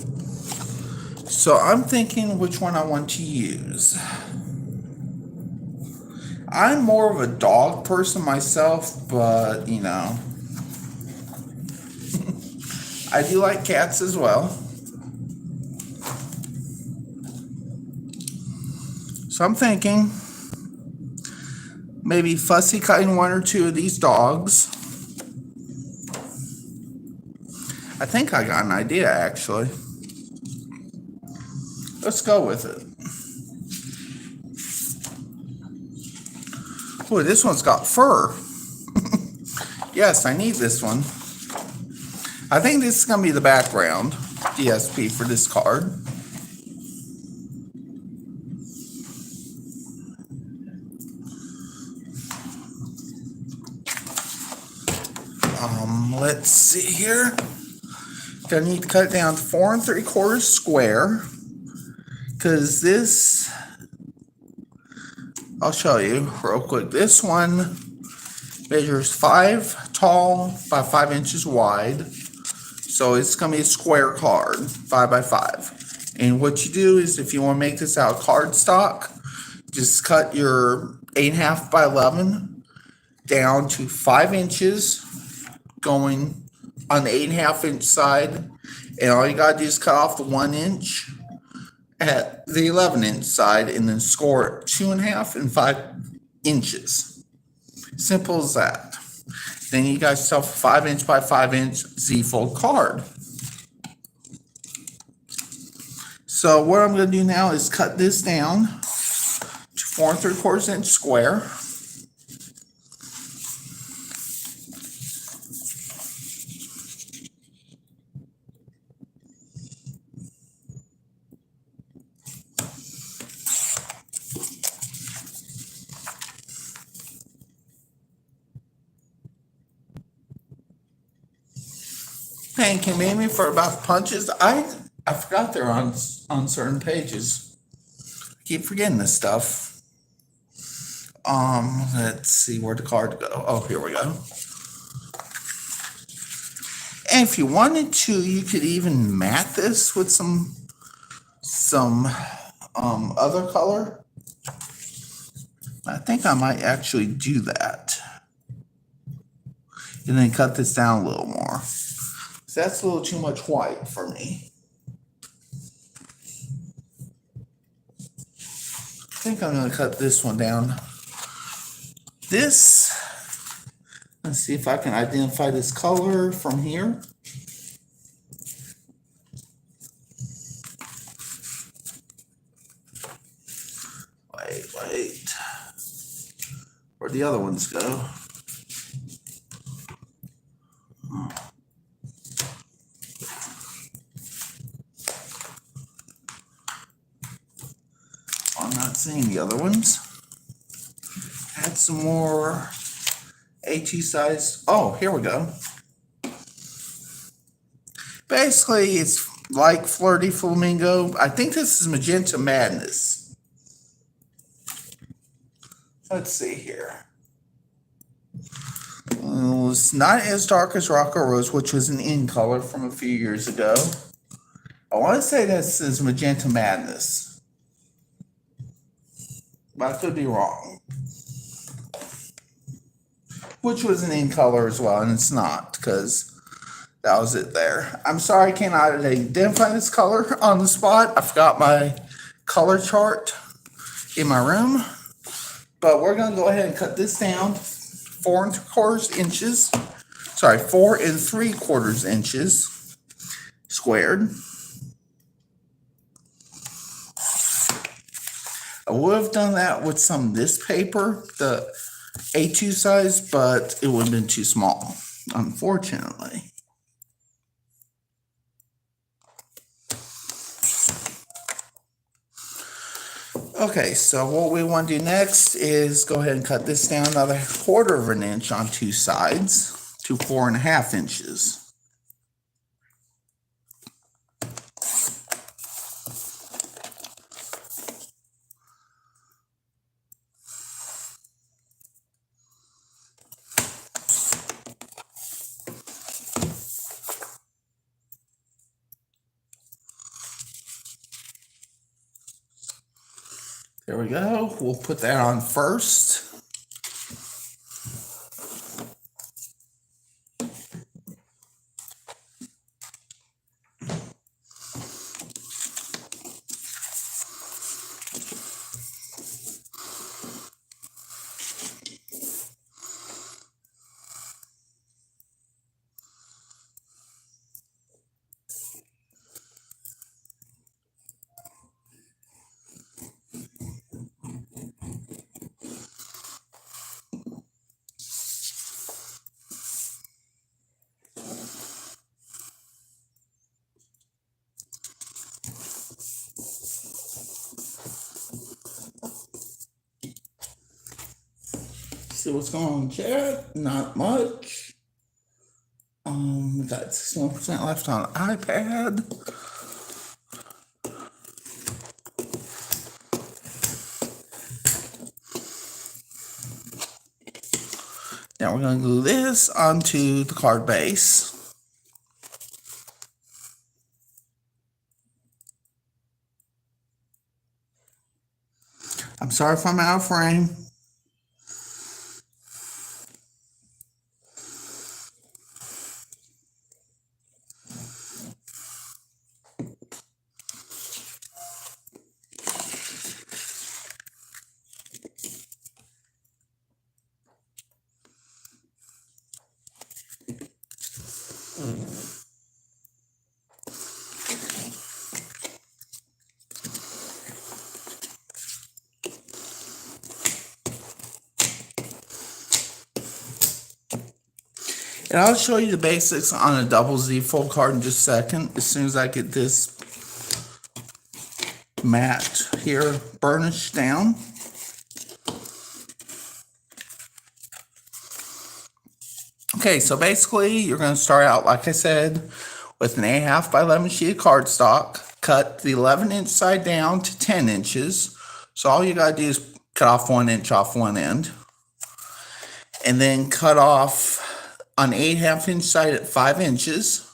So I'm thinking which one I want to use. I'm more of a dog person myself, but you know, I do like cats as well. So I'm thinking maybe fussy cutting one or two of these dogs. I think I got an idea, actually. Let's go with it. Boy, this one's got fur. Yes, I need this one. I think this is going to be the background DSP for this card. Let's see here. gonna need to cut it down to 4 3/4 square, because this, I'll show you real quick. This one measures 5 tall by 5 inches wide. So it's gonna be a square card, 5 by 5. And what you do is, if you want to make this out of cardstock, just cut your 8.5 by 11 down to 5 inches, going on the 8.5 inch side. And all you gotta do is cut off the 1 inch at the 11 inch side, and then score it 2.5 and 5 inches. Simple as that. Then you got yourself a 5 inch by 5 inch Z-fold card. So what I'm going to do now is cut this down to 4 3/4 inch square. And can name me for about punches. I forgot they're on certain pages. I keep forgetting this stuff. Let's see where the card go. Oh, here we go. And if you wanted to, you could even matte this with some other color. I think I might actually do that. And then cut this down a little more. That's a little too much white for me. I think I'm going to cut this one down. This, let's see if I can identify this color from here. Wait. Where'd the other ones go? I'm not seeing the other ones. Add some more A2 size. Oh, here we go. Basically, it's like Flirty Flamingo. I think this is Magenta Madness. Let's see here. Well, it's not as dark as Rock or Rose, which was an in color from a few years ago. I want to say this is Magenta Madness, but I could be wrong. Which was an in color as well, and it's not, because that was it there. I'm sorry I cannot identify this color on the spot. I forgot my color chart in my room. But we're going to go ahead and cut this down 4 3/4 inches. Sorry, 4 3/4 inches squared. I would have done that with some of this paper, the A2 size, but it would have been too small, unfortunately. Okay, so what we want to do next is go ahead and cut this down another 1/4 inch on 2 sides to 4.5 inches. There we go. We'll put that on first. See what's going on, chat? Not much. got 61% left on iPad. Now we're going to glue this onto the card base. I'm sorry if I'm out of frame. And I'll show you the basics on a double Z fold card in just a second, as soon as I get this matte here burnished down. Okay, so basically you're going to start out, like I said, with an 8.5 by 11 sheet of cardstock. Cut the 11-inch side down to 10 inches. So all you got to do is cut off 1 inch off one end. And then cut off an 8.5 inch side at 5 inches.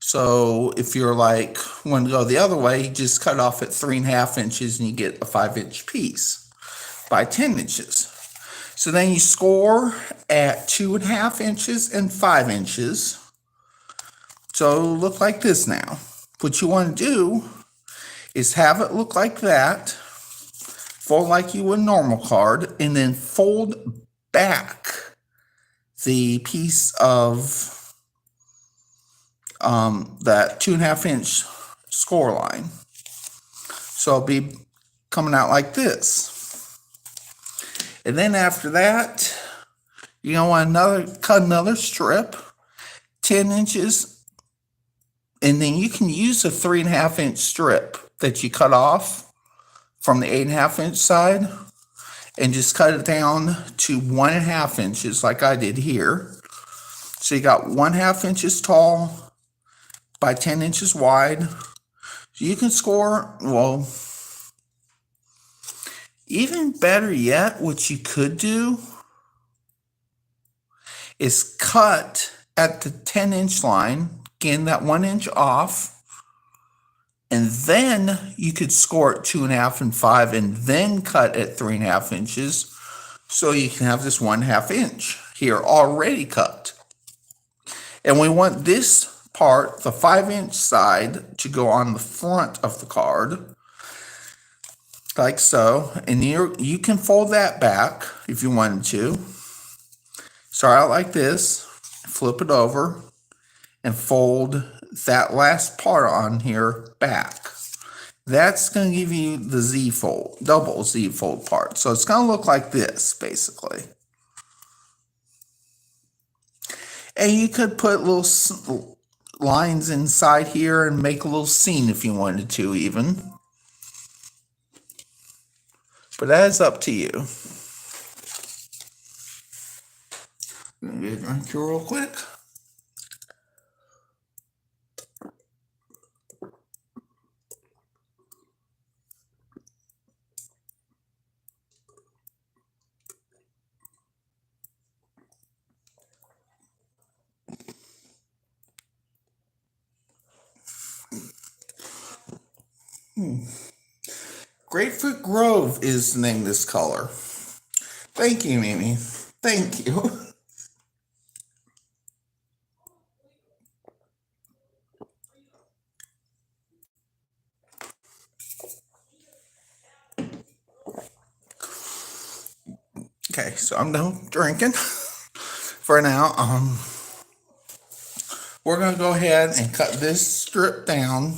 So if you're like want to go the other way, you just cut off at 3.5 inches and you get a 5-inch piece by 10 inches. So then you score at 2.5 inches and 5 inches. So it'll look like this now. What you want to do is have it look like that. Fold like you would a normal card, and then fold back the piece of that 2.5 inch score line. So it'll be coming out like this. And then after that, you're going to want cut another strip, 10 inches, and then you can use a 3.5 inch strip that you cut off from the 8.5 inch side and just cut it down to 1.5 inches like I did here. So you got 1.5 inches tall by 10 inches wide. So you can score, well, even better yet, what you could do is cut at the 10 inch line, again that 1 inch off, and then you could score at 2.5 and 5 and then cut at 3.5 inches. So you can have this 1/2 inch here already cut. And we want this part, the 5 inch side, to go on the front of the card. Like so, and you can fold that back if you wanted to. Start out like this, flip it over, and fold that last part on here back. That's going to give you the Z fold, double Z fold part. So it's going to look like this, basically. And you could put little lines inside here and make a little scene if you wanted to, even. But that is up to you. I'm going to get a drink here real quick. Grapefruit Grove is the name of this color. Thank you, Mimi. Thank you. Okay, so I'm done drinking for now. We're going to go ahead and cut this strip down.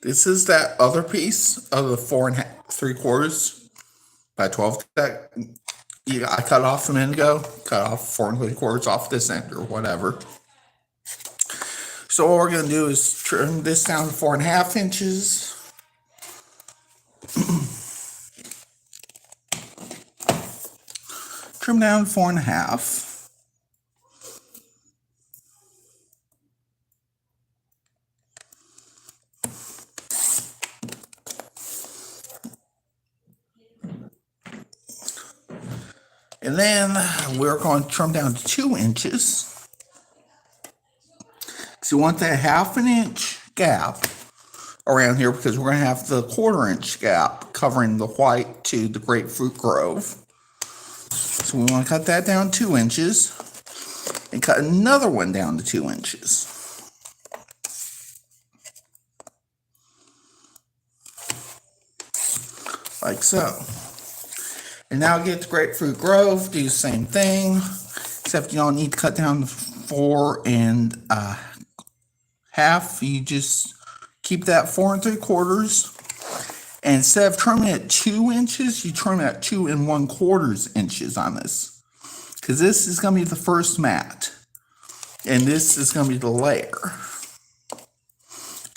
This is that other piece of the 4 3/4 by 12 that I cut off a minute ago. Cut off 4 3/4 off this end or whatever. So what we're going to do is trim this down to 4.5 inches. Trim down to 4.5. And then we're going to trim down to 2 inches. So you want that 1/2 inch gap around here because we're going to have the 1/4 inch gap covering the white to the grapefruit grove. So we want to cut that down 2 inches and cut another one down to 2 inches. Like so. And now get the grapefruit grove, do the same thing, except you don't need to cut down to 4 1/2. You just keep that 4 3/4. And instead of trimming at 2 inches, you trim at 2 1/4 inches on this. Because this is going to be the first mat. And this is going to be the layer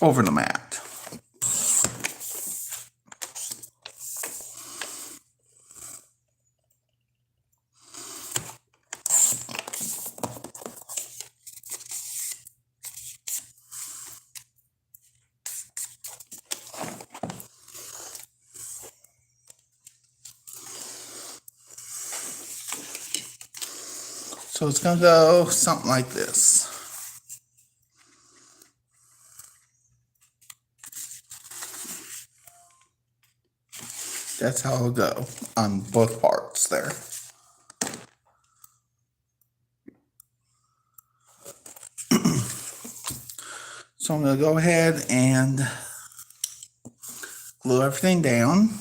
over the mat. So it's going to go something like this. That's how it'll go on both parts there. So I'm going to go ahead and glue everything down.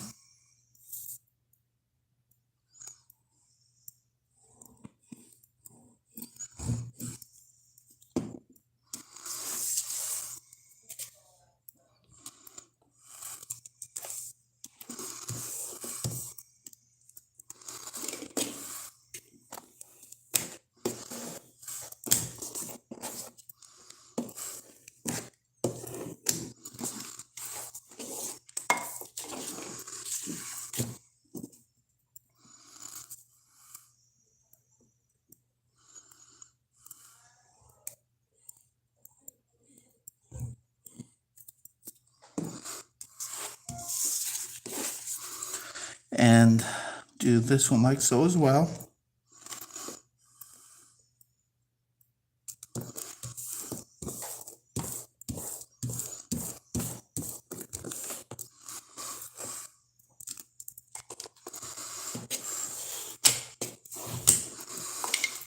And do this one like so as well.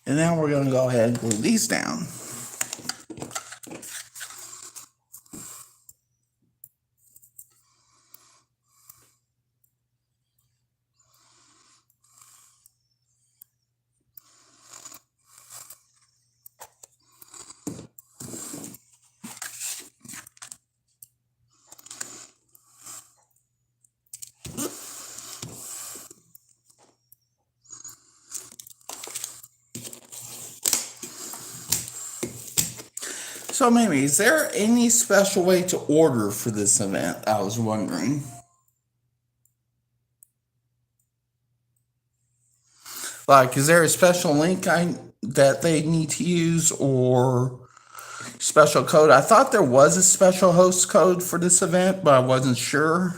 And now we're going to go ahead and glue these down. So maybe, is there any special way to order for this event? I was wondering. Like, is there a special link that they need to use or special code? I thought there was a special host code for this event, but I wasn't sure.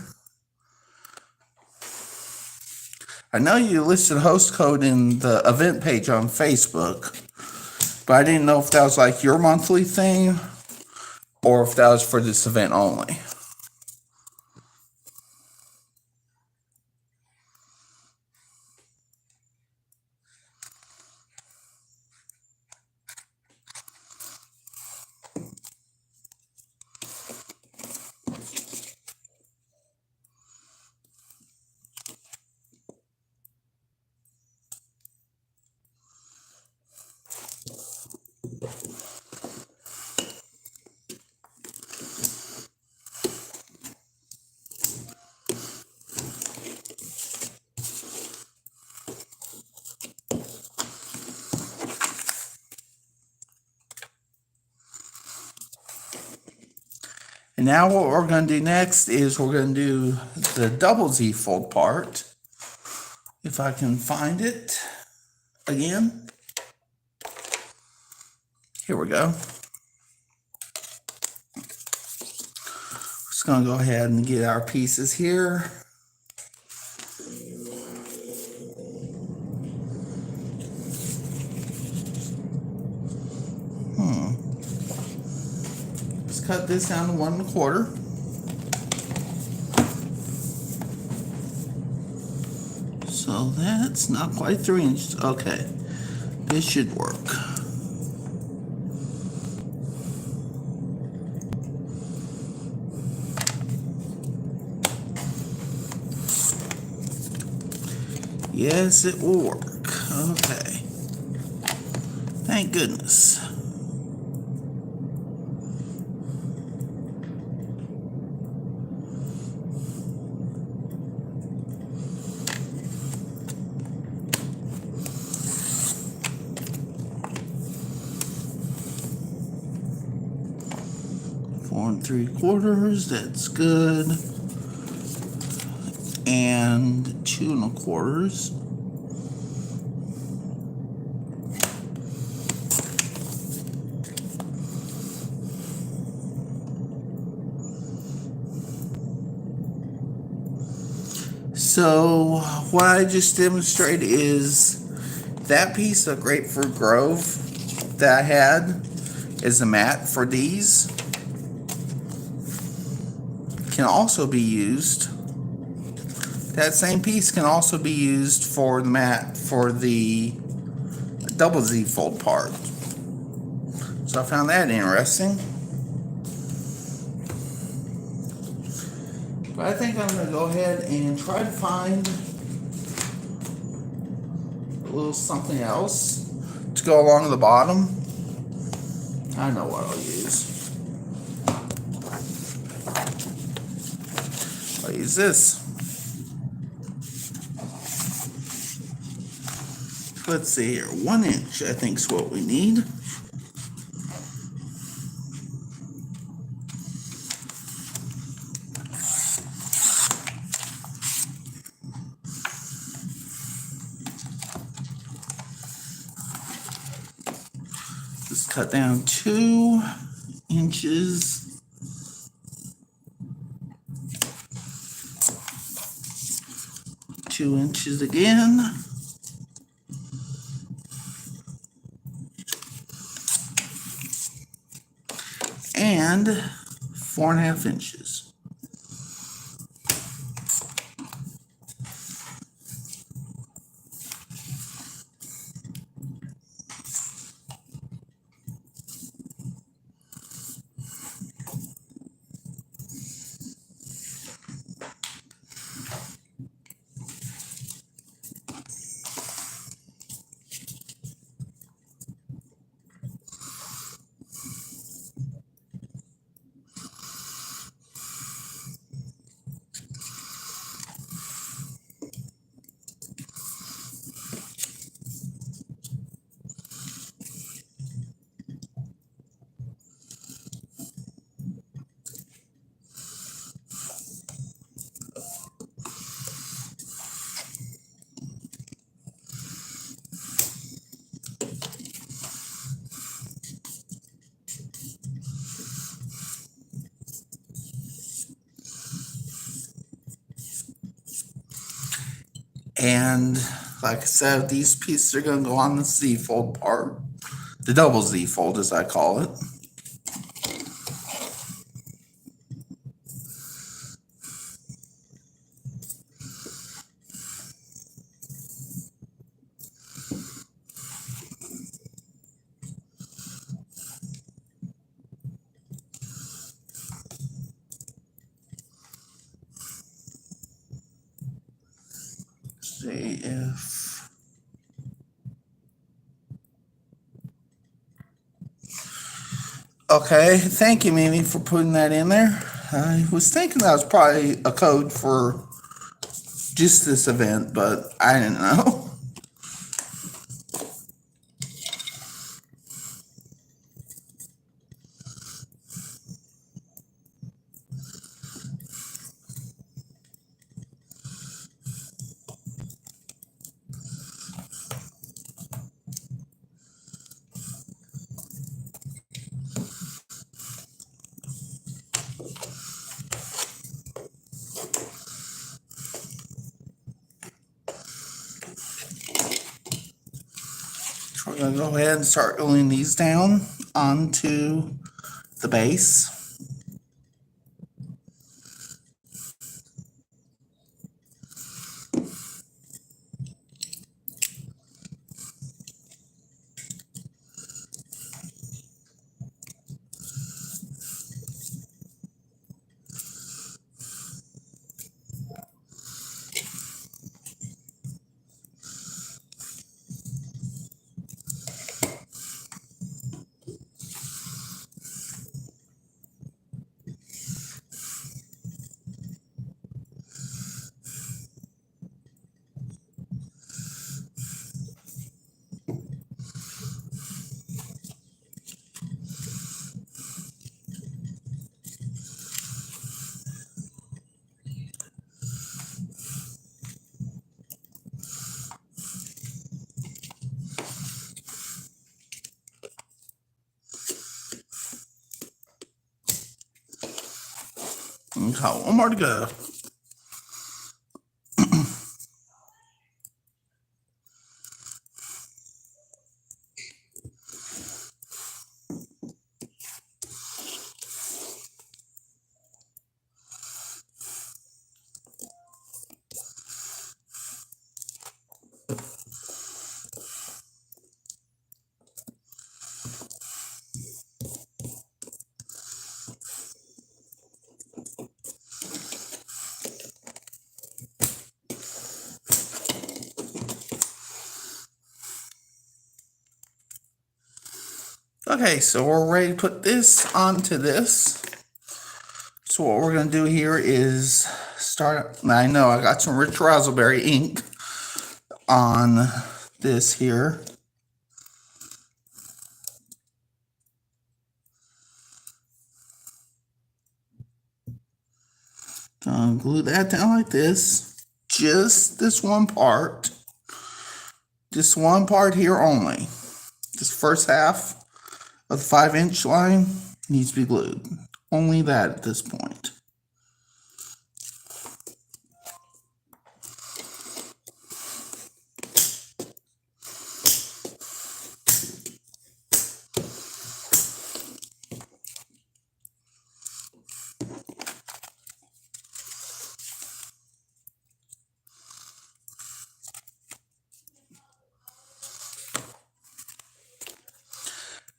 I know you listed host code in the event page on Facebook, but I didn't know if that was like your monthly thing or if that was for this event only. And now what we're going to do next is we're going to do the double Z fold part. If I can find it again. Here we go. Just going to go ahead and get our pieces here. Let's cut this down to 1 1/4. So that's not quite 3 inches. Okay, this should work. Yes, it will work. Okay. Thank goodness. Four 3/4, that's good. And 2 1/4. So what I just demonstrated is that piece of Grapefruit Grove that I had is a mat for these. Can also be used. That same piece can also be used for the mat for the double Z fold part. So I found that interesting. But I think I'm going to go ahead and try to find a little something else to go along the bottom. I know what I'll use. I'll use this. Let's see here, 1 inch I think is what we need. Just cut down 2 inches. Two inches again. And 4 1/2 inches. And like I said, these pieces are going to go on the Z fold part, the double Z fold as I call it. See if okay, thank you, Mimi, for putting that in there. I was thinking that was probably a code for just this event, but I didn't know. We're going to go ahead and start gluing these down onto the base. Okay, one more to go. Okay, so we're ready to put this onto this. So what we're going to do here is start. I know I got some rich raspberry ink on this here. Glue that down like this. Just this one part. Just one part here only. This first half of the 5-inch line needs to be glued. Only that at this point.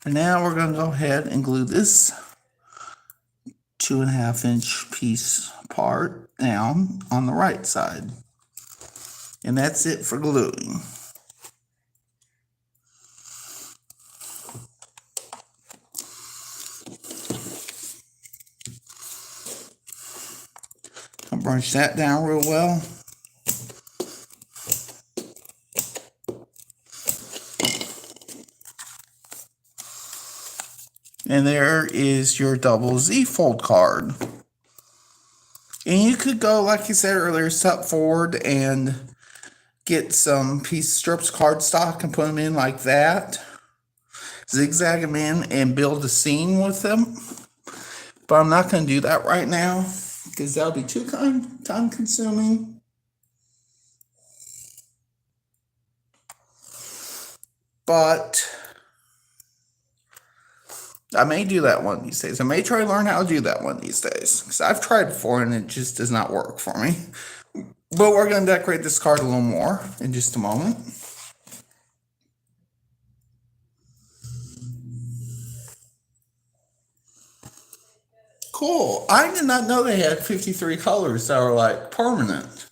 And now we're going to go ahead and glue this 2.5-inch piece part down on the right side. And that's it for gluing. I'll brush that down real well. And there is your double Z fold card. And you could go, like I said earlier, step forward and get some piece strips cardstock and put them in like that. Zigzag them in and build a scene with them. But I'm not going to do that right now because that'll be too time consuming. But I may do that one these days. I may try to learn how to do that one these days. Because I've tried before and it just does not work for me. But we're going to decorate this card a little more in just a moment. Cool. I did not know they had 53 colors that were like permanent.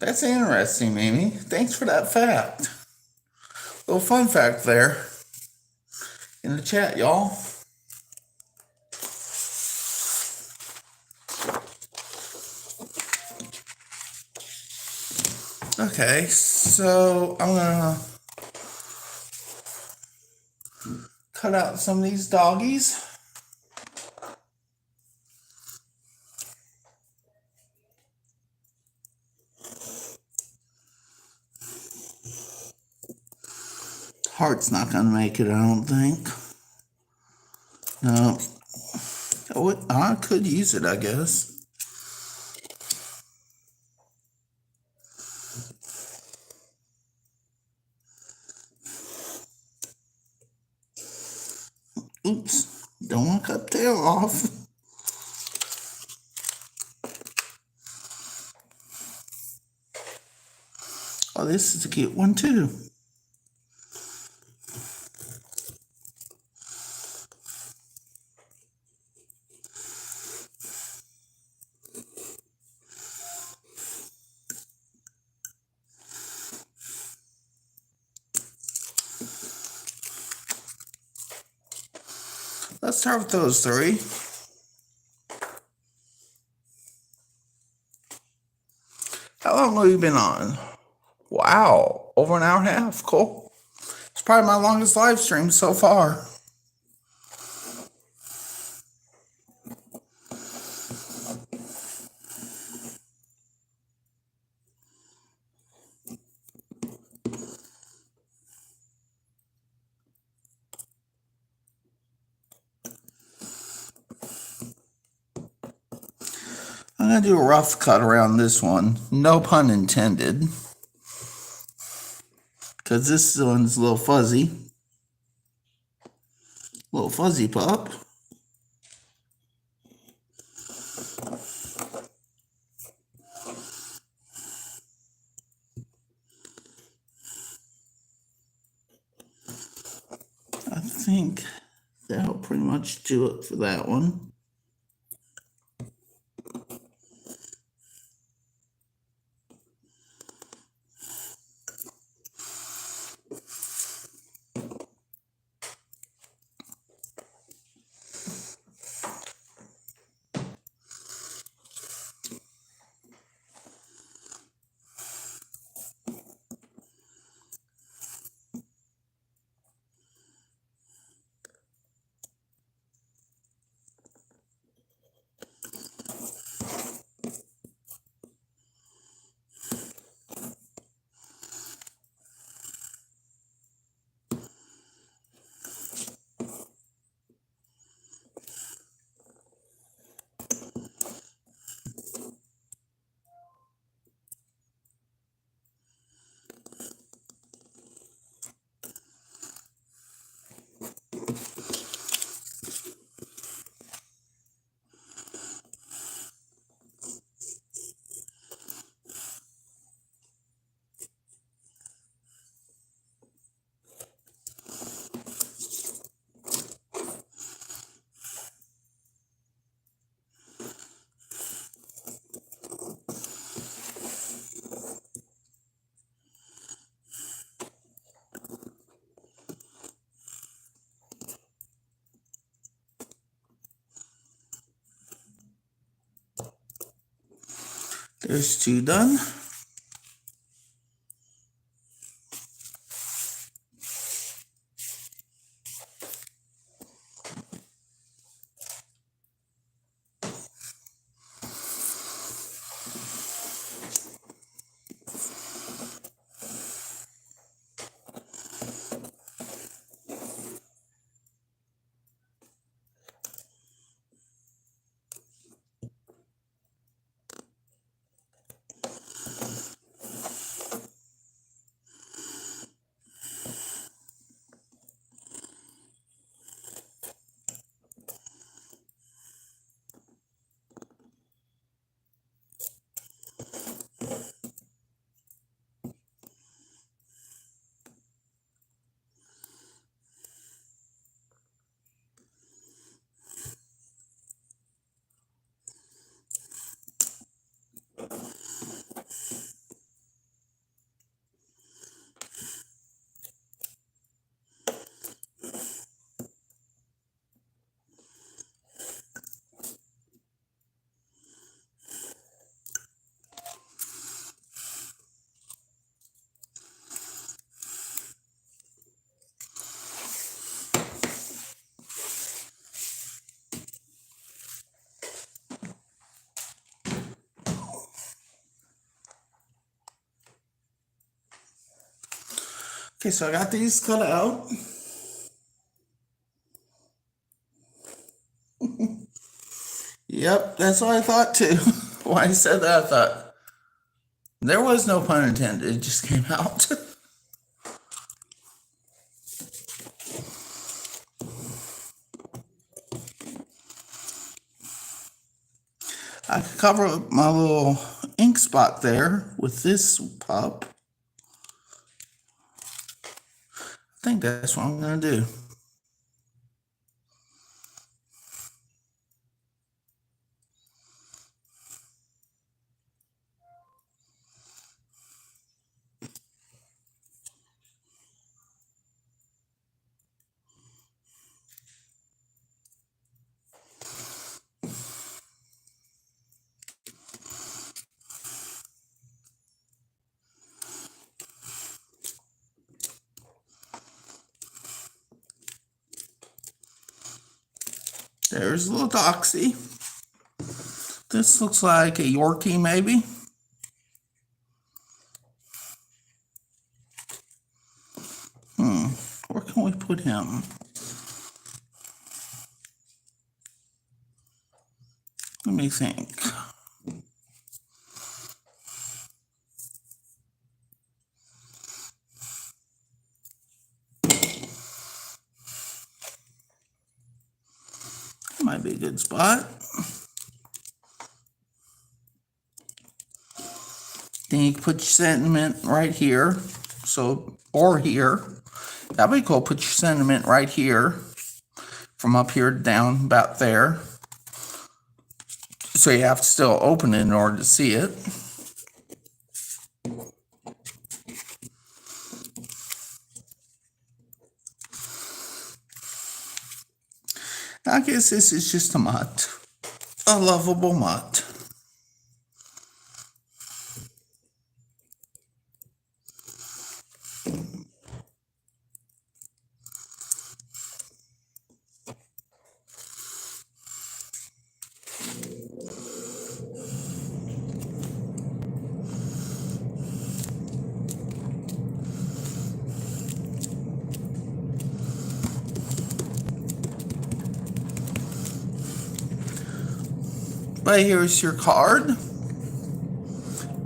That's interesting, Mimi. Thanks for that fact. Little fun fact there in the chat, y'all. Okay, so I'm gonna cut out some of these doggies. Heart's not gonna make it, I don't think. No. Oh, I could use it, I guess. Oops, don't want to cut tail off. Oh, this is a cute one too. Let's start with those three. How long have we been on? Wow, over an hour and a half. Cool. It's probably my longest live stream so far. going to do a rough cut around this one. No pun intended. Because this one's a little fuzzy. Little fuzzy pup. I think that'll pretty much do it for that one. There's two done. Okay, so I got these cut out. Yep, that's what I thought too. When I said that, I thought there was no pun intended. It just came out. I could cover up my little ink spot there with this pup. I think that's what I'm going to do. There's a little Doxy. This looks like a Yorkie, maybe. Where can we put him? Let me think. good spot. Then you can put your sentiment right here. So, or here. That'd be cool. Put your sentiment right here. From up here down about there. So you have to still open it in order to see it. I guess this is just a mutt. A lovable mutt. But here's your card.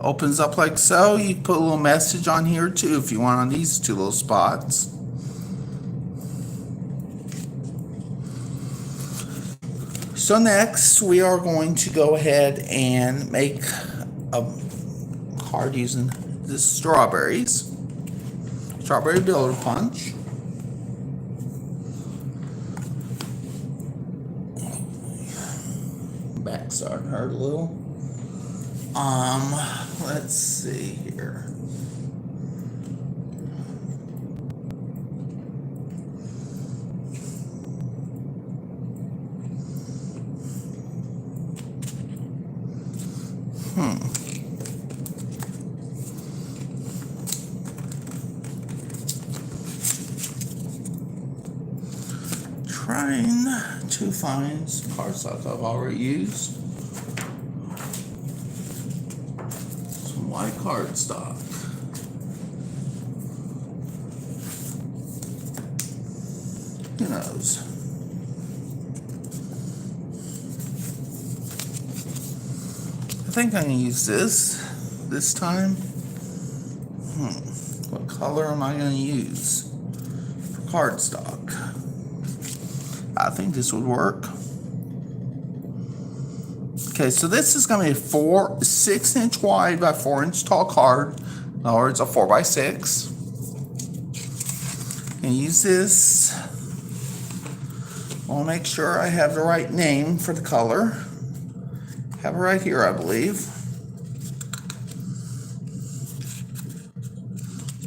Opens up like so. You can put a little message on here too if you want on these two little spots. So next we are going to go ahead and make a card using the strawberries. Strawberry builder punch. Back starting to hurt a little. Let's see here. Trying to find some cardstock I've already used. Some white cardstock. Who knows? I think I'm gonna use this time. What color am I gonna use for cardstock? I think this would work. Okay, so this is going to be a 6-inch wide by 4-inch tall card. In other words, a 4x6. And use this. I'll make sure I have the right name for the color. Have it right here, I believe.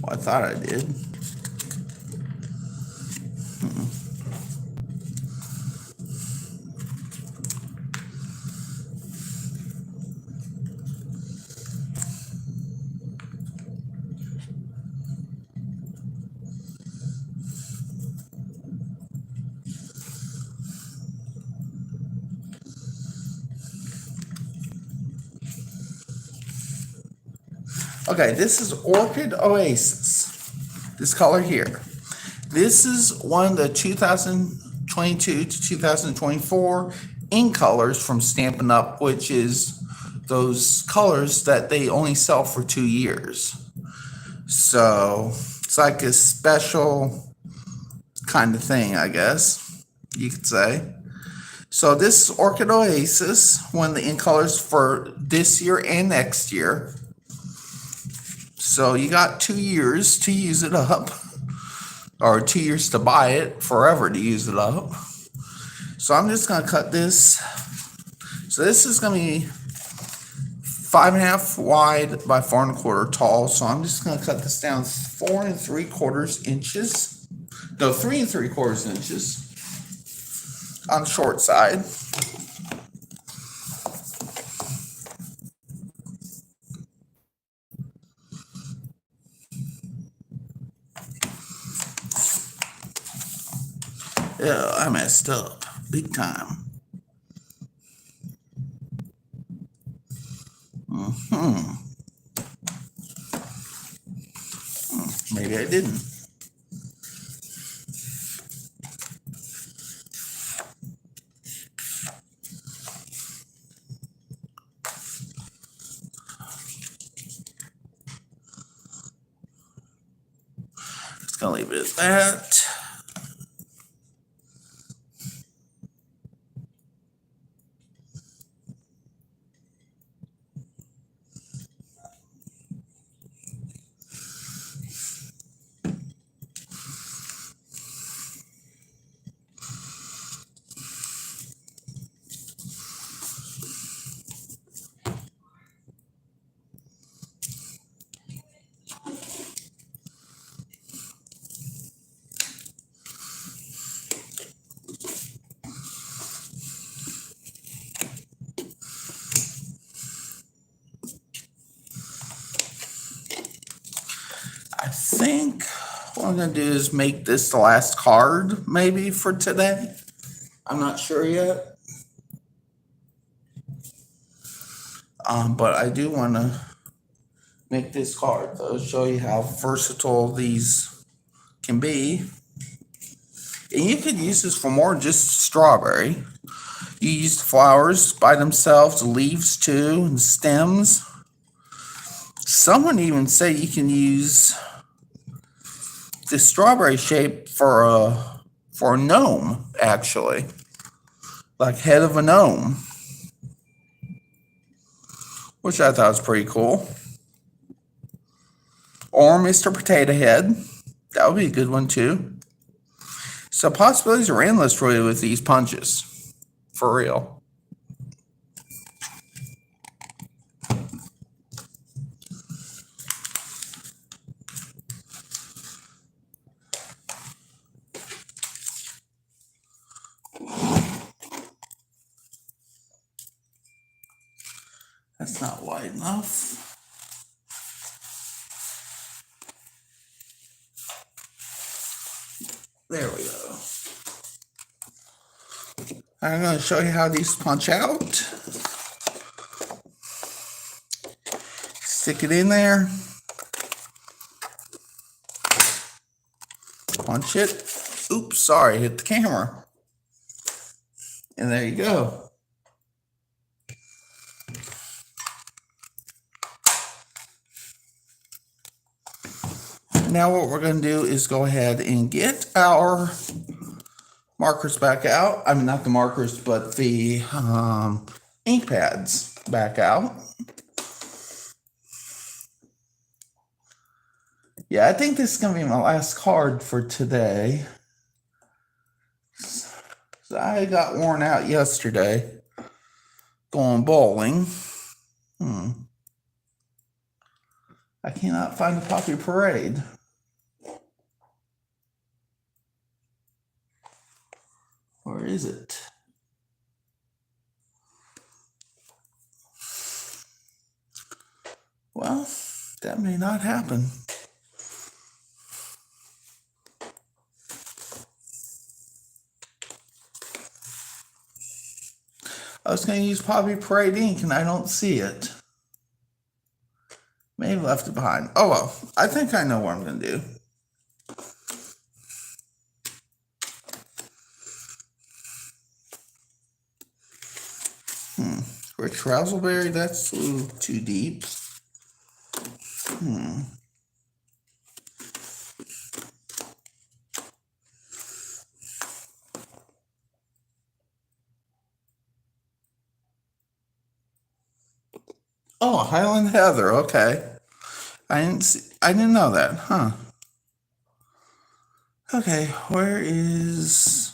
Well, I thought I did. Okay, this is Orchid Oasis. This color here. This is one of the 2022 to 2024 ink colors from Stampin' Up, which is those colors that they only sell for 2 years. So it's like a special kind of thing, I guess you could say. So this is Orchid Oasis, one of the ink colors for this year and next year. So you got 2 years to use it up, or 2 years to buy it, forever to use it up. So I'm just going to cut this. So this is going to be 5.5 wide by 4 1/4 tall. So I'm just going to cut this down 4 3/4 inches. No, 3 3/4 inches on the short side. Yeah, I messed up big time. Maybe I didn't. Just gonna leave it at that. think what I'm going to do is make this the last card, maybe, for today. I'm not sure yet. But I do want to make this card, though, show you how versatile these can be. And you could use this for more than just strawberry. You use the flowers by themselves, leaves too, and stems. Someone even said you can use the strawberry shape for a gnome, actually, like head of a gnome, which I thought was pretty cool. Or Mr. Potato Head, that would be a good one too. So possibilities are endless, really, with these punches, for real. That's not wide enough. There we go. I'm going to show you how these punch out. Stick it in there. Punch it. Oops, sorry, hit the camera. And there you go. Now what we're going to do is go ahead and get our markers back out. I mean, not the markers, but the ink pads back out. Yeah, I think this is going to be my last card for today. So I got worn out yesterday going bowling. I cannot find the Poppy Parade. Where is it? Well, that may not happen. I was going to use Poppy Parade ink and I don't see it. May have left it behind. Oh well, I think I know what I'm going to do. Rich Razzleberry, that's a little too deep. Oh, Highland Heather, okay. I didn't know that, huh? Okay, where is...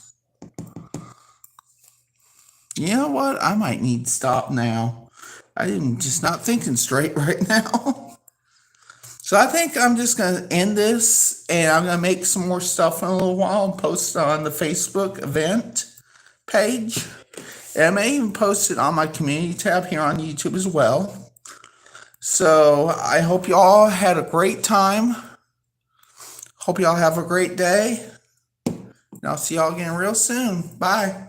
You know what? I might need to stop now. I'm just not thinking straight right now. So I think I'm just going to end this, and I'm going to make some more stuff in a little while and post it on the Facebook event page. And I may even post it on my community tab here on YouTube as well. So I hope you all had a great time. Hope you all have a great day. And I'll see y'all again real soon. Bye.